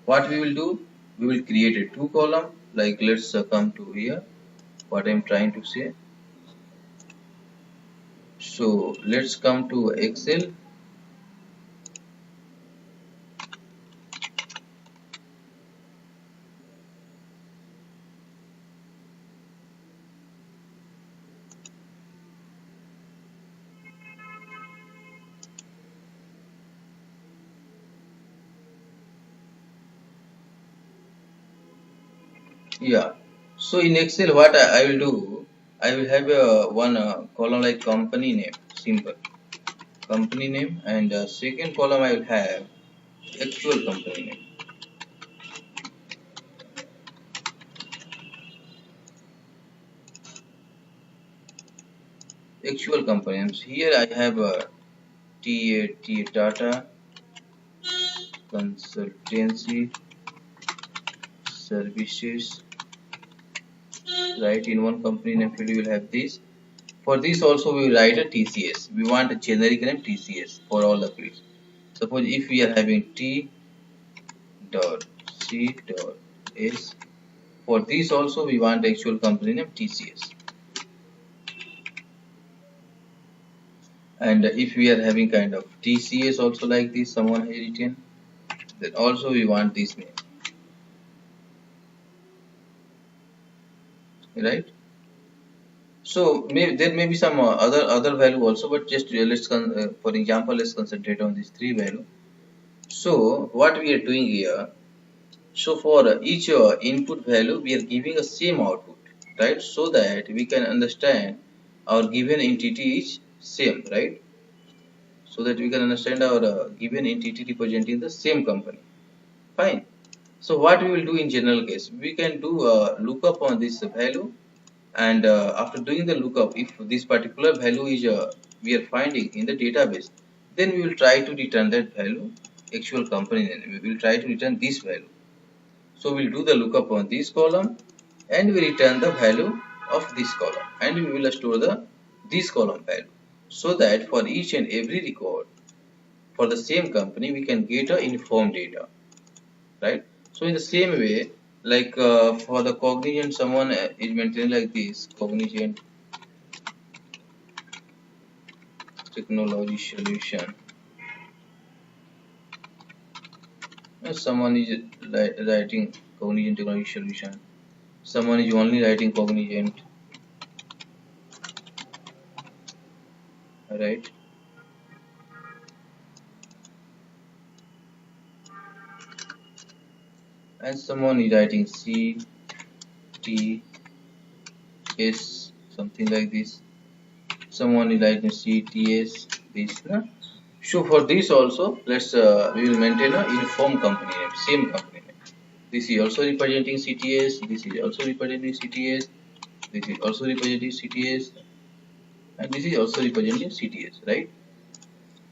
What we will do? We will create a two column. Like let's come to here. What I am trying to say. So let's come to Excel. Yeah. So in Excel, what I will do, I will have one column like company name, simple company name, and second column I will have actual company name. Actual company names. Here I have T8 data consultancy services. Right, in one company name field we will have this. For this also we will write a TCS. We want a generic name TCS for all the fields. Suppose if we are having T dot C dot S, for this also we want actual company name TCS. And if we are having kind of TCS also like this, someone has written, then also we want this name, right? So there may be some other value also, but just let's for example let's concentrate on these three value. So what we are doing here, so for each input value we are giving a same output, right? So that we can understand our given entity is same, right? So that we can understand our given entity representing the same company. Fine. So what we will do in general case, we can do a lookup on this value, and after doing the lookup, if this particular value is we are finding in the database, then we will try to return that value actual company name. We will try to return this value. So we'll do the lookup on this column, and we return the value of this column, and we will store the this column value, so that for each and every record for the same company we can get a uniform data, right? So in the same way, like for the cognizant, someone is maintaining like this cognizant technology solution, and someone is writing cognizant technology solution, someone is only writing cognizant, right? and someone is writing C T S, something like this. Someone is writing C T S, this. Na? So for this also, let's we will maintain a uniform company name, same company name. This is also representing CTS. This is also representing CTS. This is also representing CTS, and this is also representing CTS, right?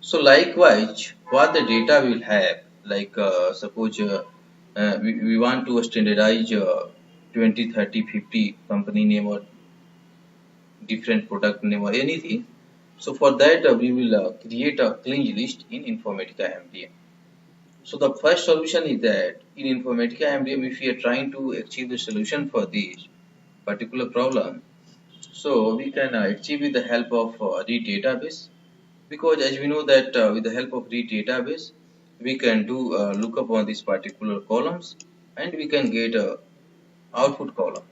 So likewise, what the data will have, like suppose we want to standardize 20, 30, 50 company name or different product name or anything. So for that, we will create a clean list in Informatica MDM. So the first solution is that in Informatica MDM, if we are trying to achieve the solution for this particular problem, so we can achieve with the help of read database, because as we know that with the help of read database, we can do lookup on these particular columns and we can get a output column.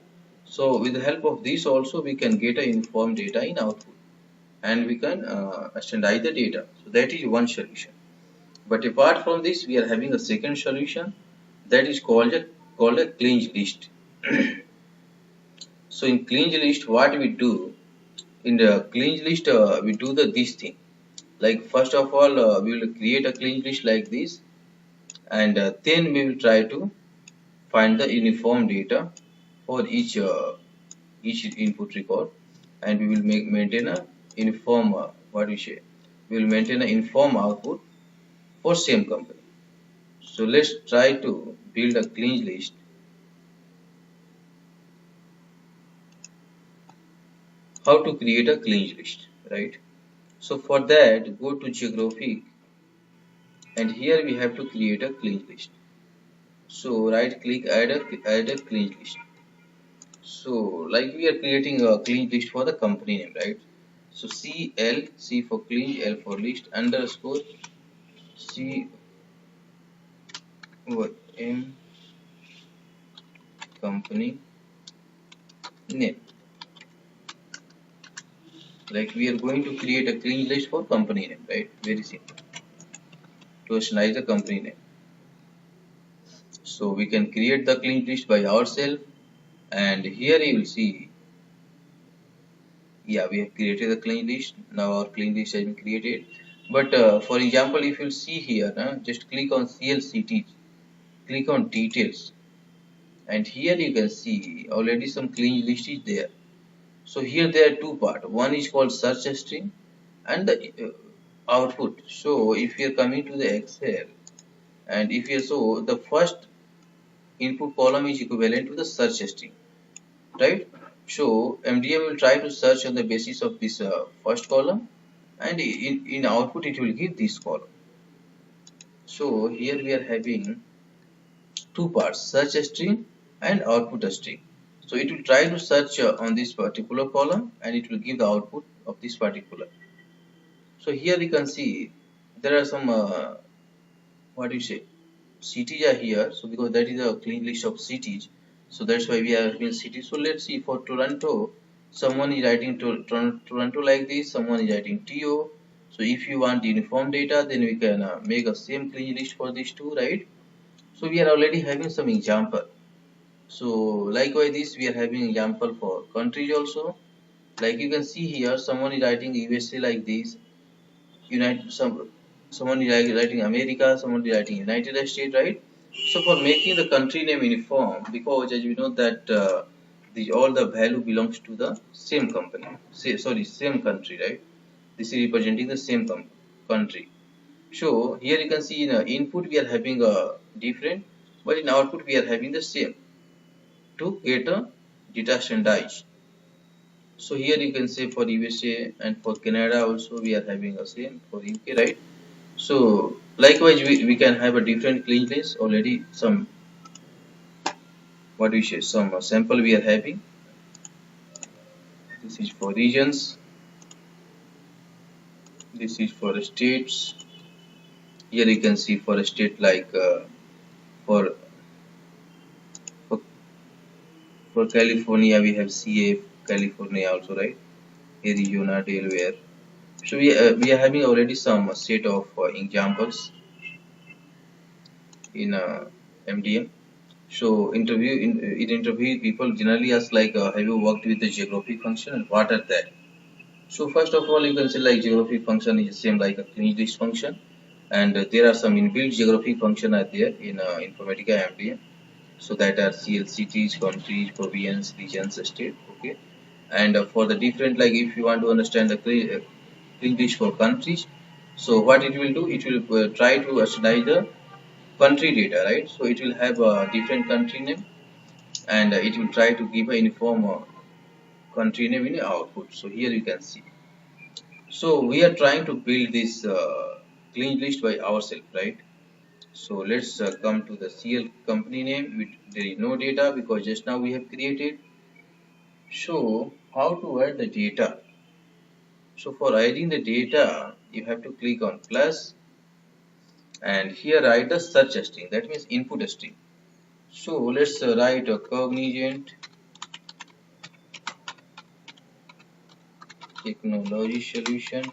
So with the help of this also we can get a uniform data in output and we can standardize the data. So that is one solution. But apart from this, we are having a second solution that is called a clean list. So in clean list, what we do in the clean list, we do this thing. Like first of all, we will create a clean list like this, and then we will try to find the uniform data for each input record, and we will maintain a uniform what we say. We will maintain a uniform output for same company. So let's try to build a clean list. How to create a clean list, right? So for that, go to geographic, and here we have to create a clean list. So right click, add a clean list. So like we are creating a clean list for the company name, right? So CL, C for clean, L for list, underscore C M company name. Like we are going to create a clean list for company name, right? Very simple. To assign the company name. So we can create the clean list by ourselves, and here you will see, yeah, we have created the clean list. Now our clean list has been created. But for example, if you see here, just click on CLCT, click on details, and here you can see already some clean list is there. So here there are two parts. One is called search string and the output. So if you are coming to the Excel, and if you so the first input column is equivalent to the search string, right? So MDM will try to search on the basis of this first column, and in output it will give this column. So here we are having two parts, search string and output string. So it will try to search on this particular column and it will give the output of this particular. So here we can see there are some what do you say, cities are here. So because that is a clean list of cities, so that's why we are having cities. So let's see, for Toronto, someone is writing to Toronto like this, someone is writing TO. So if you want uniform data, then we can make a same clean list for these two, right? So we are already having some example. So likewise this we are having example for countries also. Like you can see here, someone is writing USA like this, someone is writing America, someone is writing United States, right? So for making the country name uniform, because as we know that all the value belongs to the same company, same country, right? This is representing the same country. So here you can see in input we are having a different, but in output we are having the same to get a data standardized. So here you can say for USA and for Canada also we are having a same for UK, right? So likewise we can have a different clean list already. Some what we say, some sample we are having. This is for regions. This is for states. Here you can see for a state like for for, for California we have CA California also, right? Arizona, Delaware. So we are having already some set of examples in MDM. So in interview, people generally ask like, have you worked with the geography function and what are that? So first of all, you can say like geography function is same like a clean list function, and there are some inbuilt geography function are there in Informatica MDM. So that are CLCTs, countries, province, regions, state. Okay, and for the different, like if you want to understand the clean list for countries, so what it will do, it will try to study the country data, right? So it will have a different country name, and it will try to give a uniform country name in the output. So here you can see. So we are trying to build this clean list by ourselves, right? So let's come to the CL company name. There is no data because just now we have created. So how to add the data? So for adding the data, you have to click on plus, and here write the search string. That means input string. So let's write a cognizant technology solution,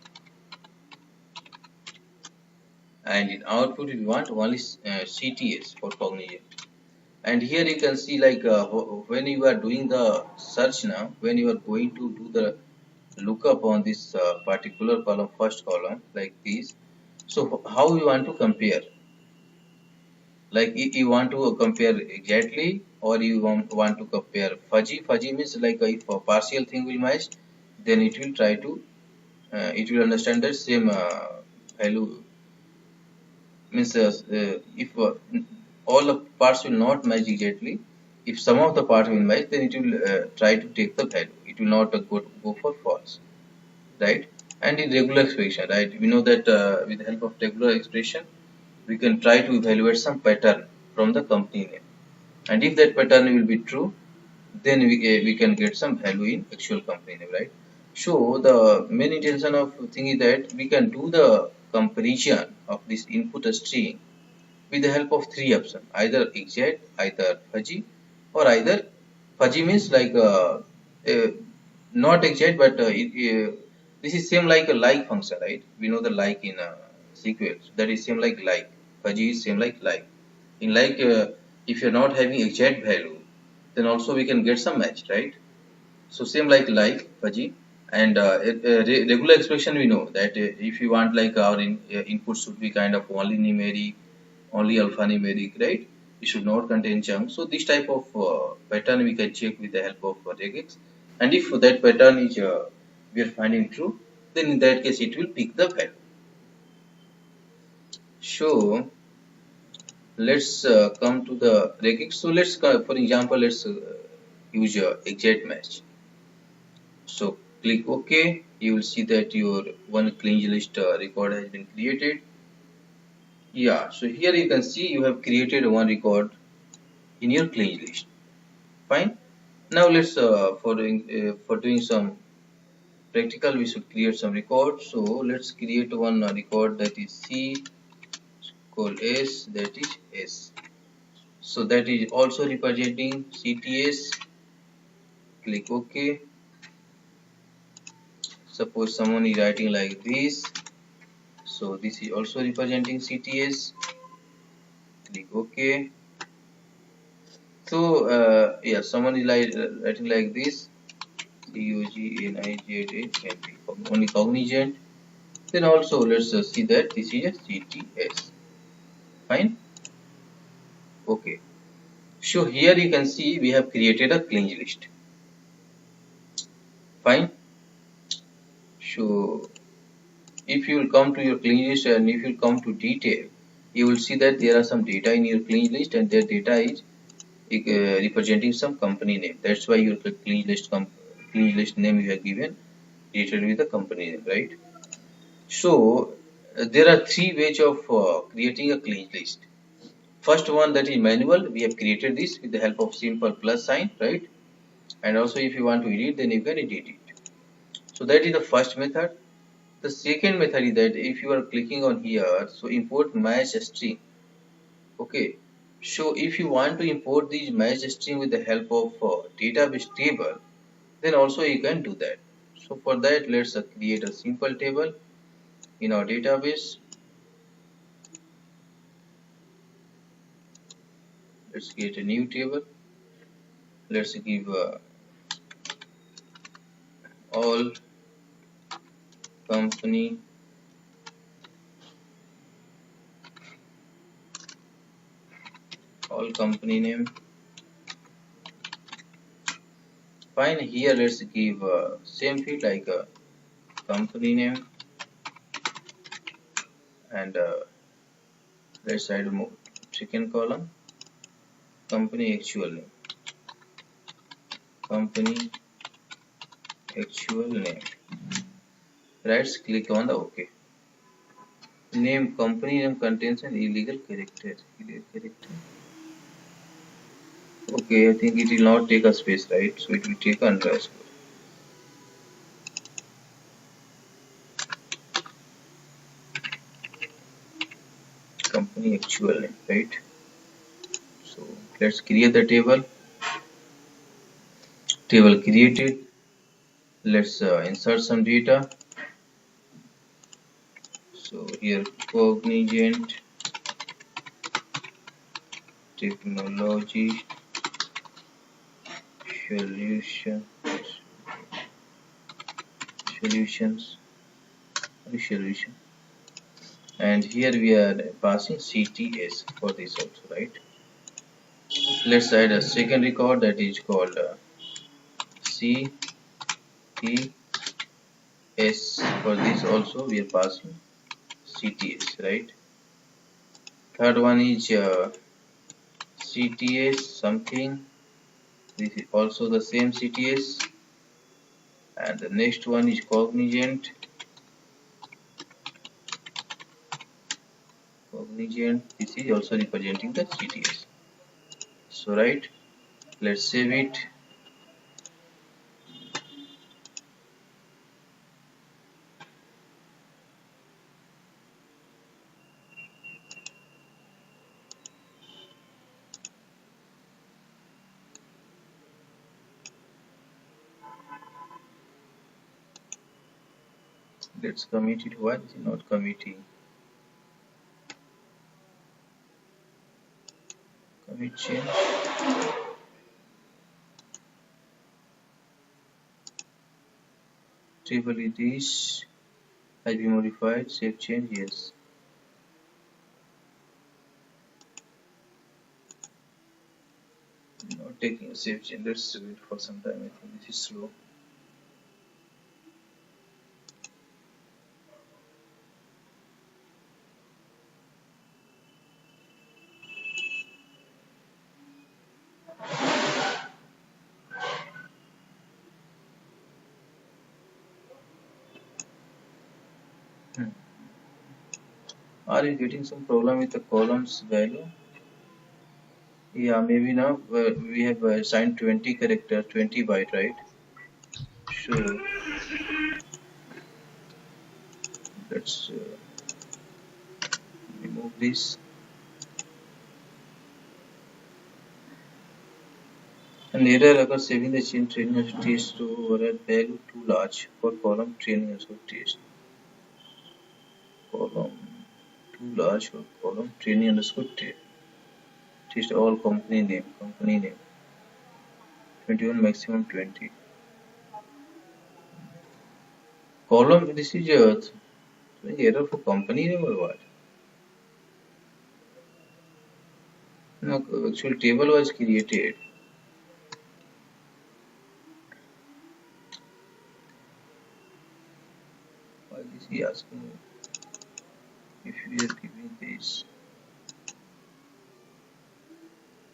and in output we want only CTS for cognizant. And here you can see like when you are doing the search now, when you are going to do the lookup on this particular column, first column like this. So how you want to compare? Like you want to compare exactly, or you want to compare fuzzy. Fuzzy means like if a partial thing will match, then it will try to it will understand the same value. Means if all the parts will not match exactly, if some of the part will match, then it will try to take the value. It will not go for false, right? And in regular expression, right, we know that with the help of regular expression we can try to evaluate some pattern from the company name, and if that pattern will be true, then we can get some value in actual company name, right? So the main intention of thing is that we can do the comparison of this input string with the help of three options, either exact, either fuzzy, or either fuzzy means like uh, not exact, but this is same like a like function, right? We know the like in SQL, so that is same like. Fuzzy is same like. In like, if you're not having exact value, then also we can get some match, right? So same like fuzzy, and regular expression we know that if you want like our input should be kind of only numeric, only alphanumeric, right? It should not contain chunks. So this type of pattern we can check with the help of regex, and if that pattern is we are finding true, then in that case it will pick the value. So let's come to the regex. So let's for example, let's use exact match. So click OK. You will see that your one clean list record has been created. Yeah, so here you can see you have created one record in your clean list. Fine. Now let's for doing some practical, we should create some record. So let's create one record that is C call S, that is S. So that is also representing CTS. Click OK. Suppose someone is writing like this. So this is also representing CTS. Click OK. So yeah, someone is like writing like this. COGNIZA only cognizant. Then also let's see that this is a CTS. Fine. Okay. So here you can see we have created a clean list. Fine. So if you will come to your clean list and if you will come to detail, you will see that there are some data in your clean list, and their data is representing some company name. That's why your clean list name you have given related with the company name, right? So there are three ways of creating a clean list. First one, that is manual. We have created this with the help of simple plus sign, right? And also if you want to edit, then you can edit it. So that is the first method. The second method is that if you are clicking on here, so import match string. Okay. So if you want to import these match string with the help of database table, then also you can do that. So for that, let's create a simple table in our database. Let's create a new table. Let's give all company name. Fine. Here let's give same field like company name, and let's add more second column, company actual name. Company actual name. Right click on the OK. Name, company name contains an illegal character. Okay, I think it will not take a space, right? So it will take underscore. Company actual name, right? So let's create the table. Table created. Let's insert some data. So here cognizant technology solutions, and here we are passing CTS for this also, right? Let's add a second record that is called CTS. For this also we are passing CTS, right? Third one is CTS something. This is also the same CTS, and the next one is cognizant. This is also representing the CTS. So right, let's save it. Let's commit it. Why is it not committing? Commit change. Table it is has been modified. Save change. Yes. Not taking a save change. Let's wait for some time. I think this is slow. Are you getting some problem with the columns value? Yeah, maybe now we have assigned 20 character, 20 byte, right? So let's remove this. An error occurs saving the chain training as test to override value too large for column training as test. Column too large for column training underscore test all company name 21 maximum 20 column. This is error for company name or what? No, actual table was created. Why is he asking if we are giving this?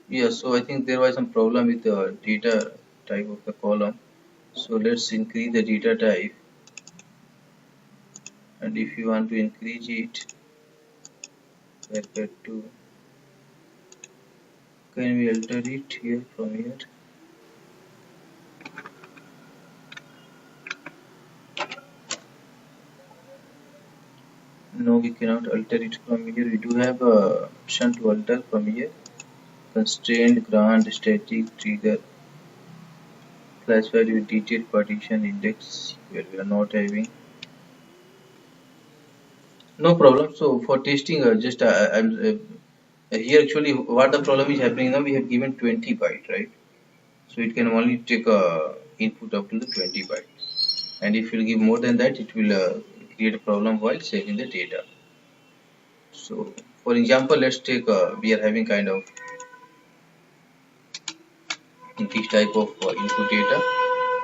Yeah, so I think there was some problem with the data type of the column. So let's increase the data type, and if you want to increase it, to can we alter it here from here? No, we cannot alter it from here. We do have a option to alter from here. Constraint, grant, static, trigger, classified with detailed partition index, where we are not having. No problem. So for testing, just I'm Here actually what the problem is happening now, we have given 20 byte, right? So it can only take input up to the 20 byte, and if you give more than that, it will create a problem while saving the data. So for example, let's take we are having kind of this type of input data,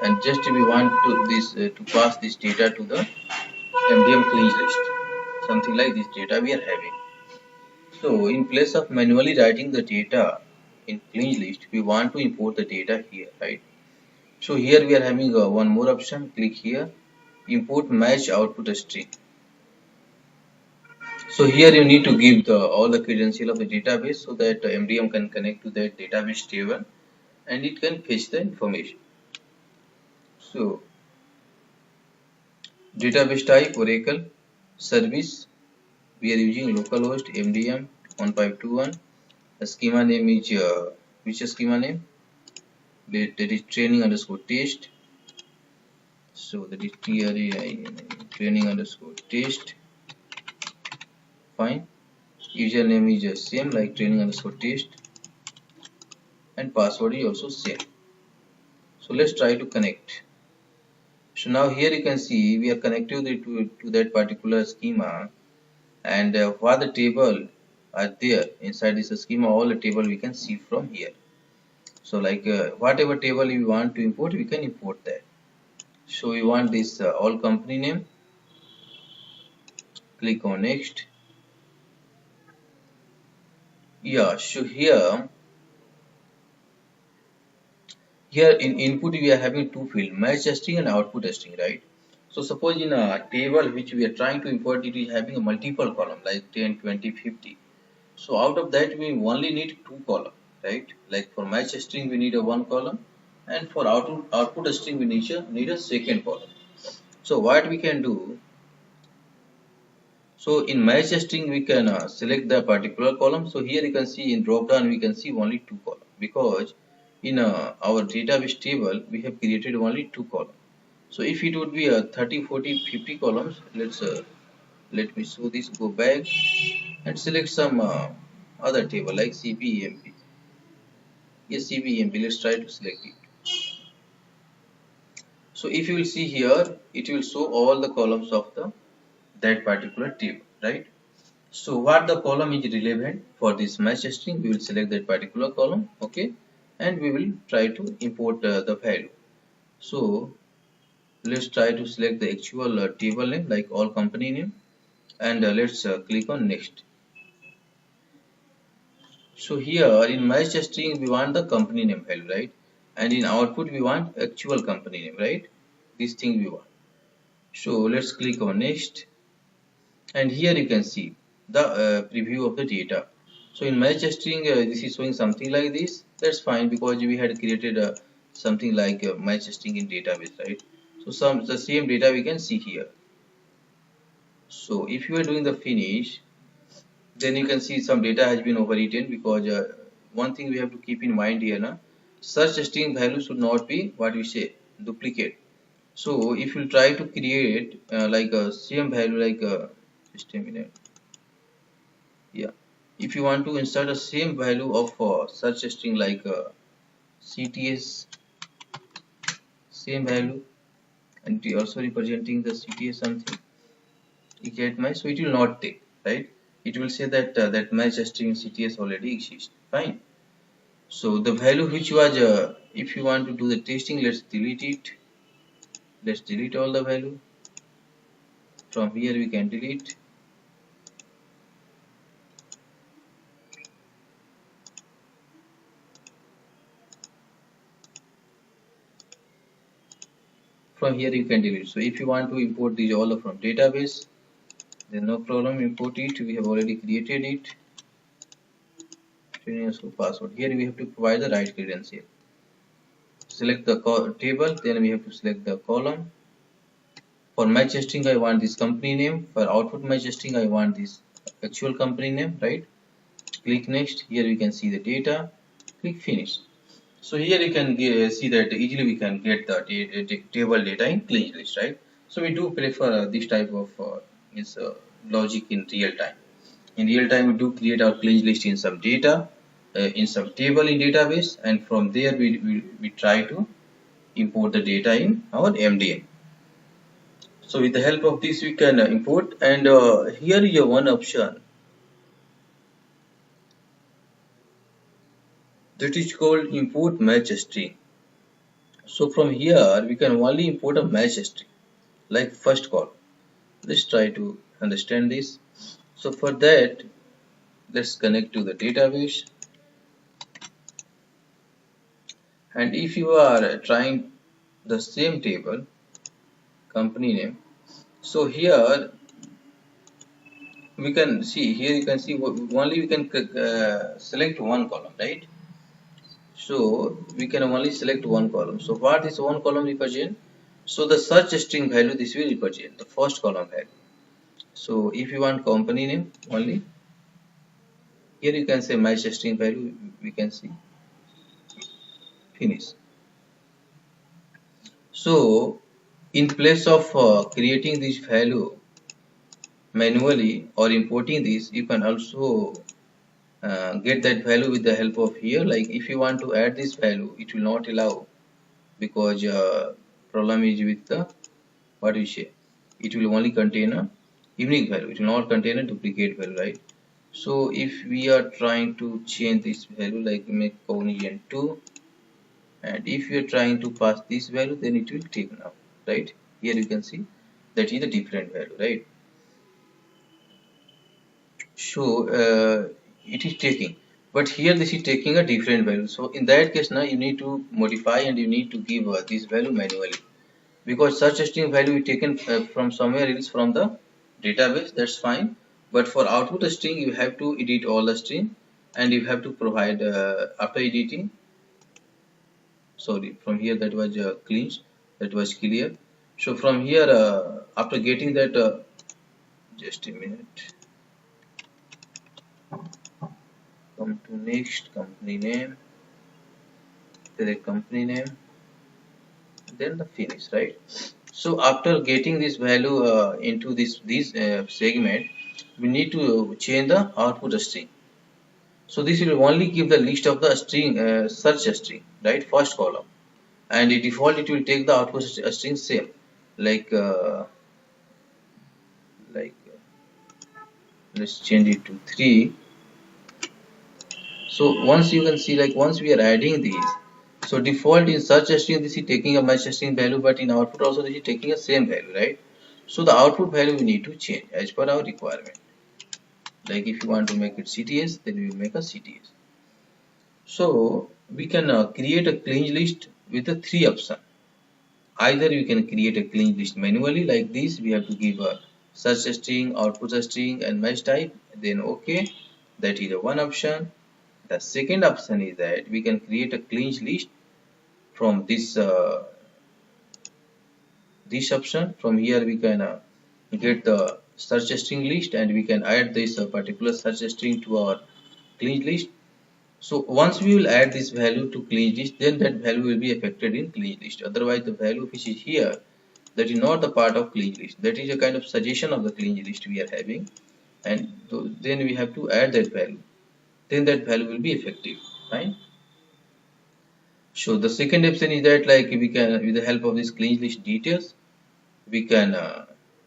and just we want to pass this data to the MDM clean list, something like this data we are having. So in place of manually writing the data in clean list, we want to import the data here, right? So here we are having one more option. Click here, import match output string. So here you need to give all the credential of the database so that MDM can connect to that database table and it can fetch the information. So database type Oracle, service we are using localhost MDM 1521. The schema name is which schema name? That is training underscore test. So that is training underscore test. Fine. Username is just same like training underscore test, and password is also same. So let's try to connect. So now here you can see we are connected to that particular schema, and what the table are there inside this schema, all the table we can see from here. So like whatever table we want to import, we can import that. So we want this all company name. Click on next. Yeah, so here in input we are having two fields, match string and output string, right? So suppose in a table which we are trying to import, it is having a multiple column like 10, 20, 50. So out of that we only need two column, right? Like for match string we need a one column, and for output string we need a second column. So what we can do, so in match string we can select the particular column. So here you can see in drop down we can see only two columns, because in our database table we have created only two columns. So if it would be a 30, 40, 50 columns, let me show this, go back and select some other table like CPEMP. Yes, CPEMP, let's try to select it. So if you will see here, it will show all the columns of that particular table, right? So what the column is relevant for this match string, we will select that particular column, okay, and we will try to import the value. So let's try to select the actual table name like all company name, and let's click on next. So here in match string we want the company name value, right, and in output we want actual company name, right? This thing we want. So let's click on next, and here you can see the preview of the data. So in match string this is showing something like this. That's fine, because we had created something like match string in database, right? So the same data we can see here. So if you are doing the finish, then you can see some data has been overwritten, because one thing we have to keep in mind here now, search string value should not be what we say duplicate. So if you try to create like a same value like just a minute, yeah, if you want to insert a same value of search string like CTS, same value, and also representing the CTS something, you get my, so it will not take, right? It will say that that match string CTS already exists. Fine. So the value which was if you want to do the testing, let's delete it. Let's delete all the value. From here we can delete. From here you can delete. So if you want to import these all from database, then no problem, import it. We have already created it. So password. Here we have to provide the right credential. Select the table, then we have to select the column. For match string I want this company name. For output match string I want this actual company name, right? Click next. Here we can see the data. Click finish. So here you can see that easily we can get the table data in clean list, right? So we do prefer this type of logic in real time. In real time, we do create our clean list in some data, in some table in database, and from there we try to import the data in our MDM. So with the help of this, we can import, and here is one option that is called import match string. So from here, we can only import a match string, like first column. Let's try to understand this. So for that, let's connect to the database. And if you are trying the same table, company name, so here we can see, here you can see only we can select one column, right? So we can only select one column. So what is one column represent? So the search string value, this will represent the first column value. So if you want company name only, here you can say match string value, we can see finish. So in place of creating this value manually or importing this, you can also get that value with the help of here. Like if you want to add this value, it will not allow, because problem is with the, what we say, it will only contain a unique value, it will not contain a duplicate value, right? So if we are trying to change this value, like make cognizant 2, and if you are trying to pass this value, then it will take now, right? Here you can see that is a different value, right? So it is taking, but here this is taking a different value. So in that case now you need to modify and you need to give this value manually, because such a string value is taken from somewhere else from the database. That's fine, but for output string you have to edit all the string, and you have to provide after editing, sorry, from here that was clean, that was clear. So from here after getting that, just a minute, come to next, company name, select company name, then the finish, right? So after getting this value into this segment, we need to change the output string. So this will only give the list of the string, search string, right, first column, and the default it will take the output string same, like let's change it to 3. So once you can see, like once we are adding these, so default in search string this is taking a match string value, but in output also this is taking a same value, right? So the output value we need to change as per our requirement. Like if you want to make it CTS, then we will make a CTS. So we can create a clean list with the 3 options. Either you can create a clean list manually, like this, we have to give a search string, output string, and match type, then okay, that is the one option. The second option is that we can create a clean list from this option. From here we can get the search string list, and we can add this particular search string to our clean list. So once we will add this value to clean list, then that value will be affected in clean list. Otherwise the value which is here, that is not the part of clean list. That is a kind of suggestion of the clean list we are having, and then we have to add that value. Then that value will be effective, right? So the second option is that, like we can, with the help of this clean list details, we can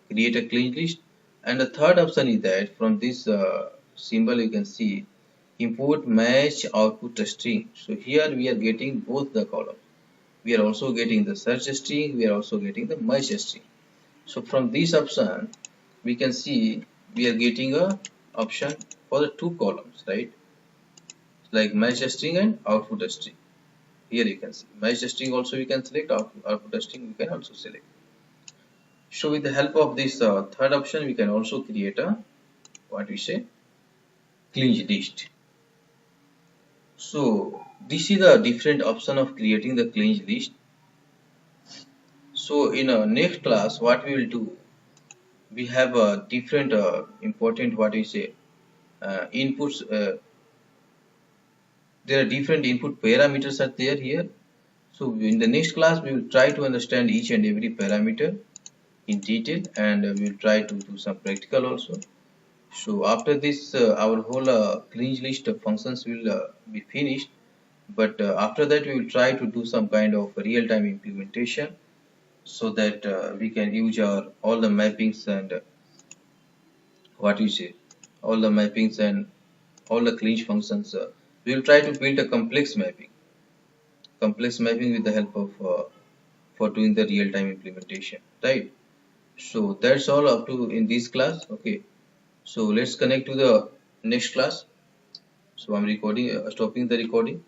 create a clean list. And the third option is that from this symbol you can see import match output string. So here we are getting both the column. We are also getting the search string, we are also getting the match string. So from this option we can see we are getting a option for the 2 columns, right? Like match string and output string. Here you can see match string also we can select, output string we can also select. So with the help of this third option, we can also create a, what we say, clean list. So this is the different option of creating the clean list. So in our next class, what we will do, we have a different important, what we say, inputs. There are different input parameters are there here. So in the next class, we will try to understand each and every parameter in detail, and we will try to do some practical also. So after this, our whole clean list of functions will be finished. But after that, we will try to do some kind of real-time implementation so that we can use our all the mappings and what you say, all the mappings and all the clean functions. We will try to build a complex mapping with the help of for doing the real-time implementation, right? So that's all up to in this class. Okay, so let's connect to the next class. So I'm recording, stopping the recording.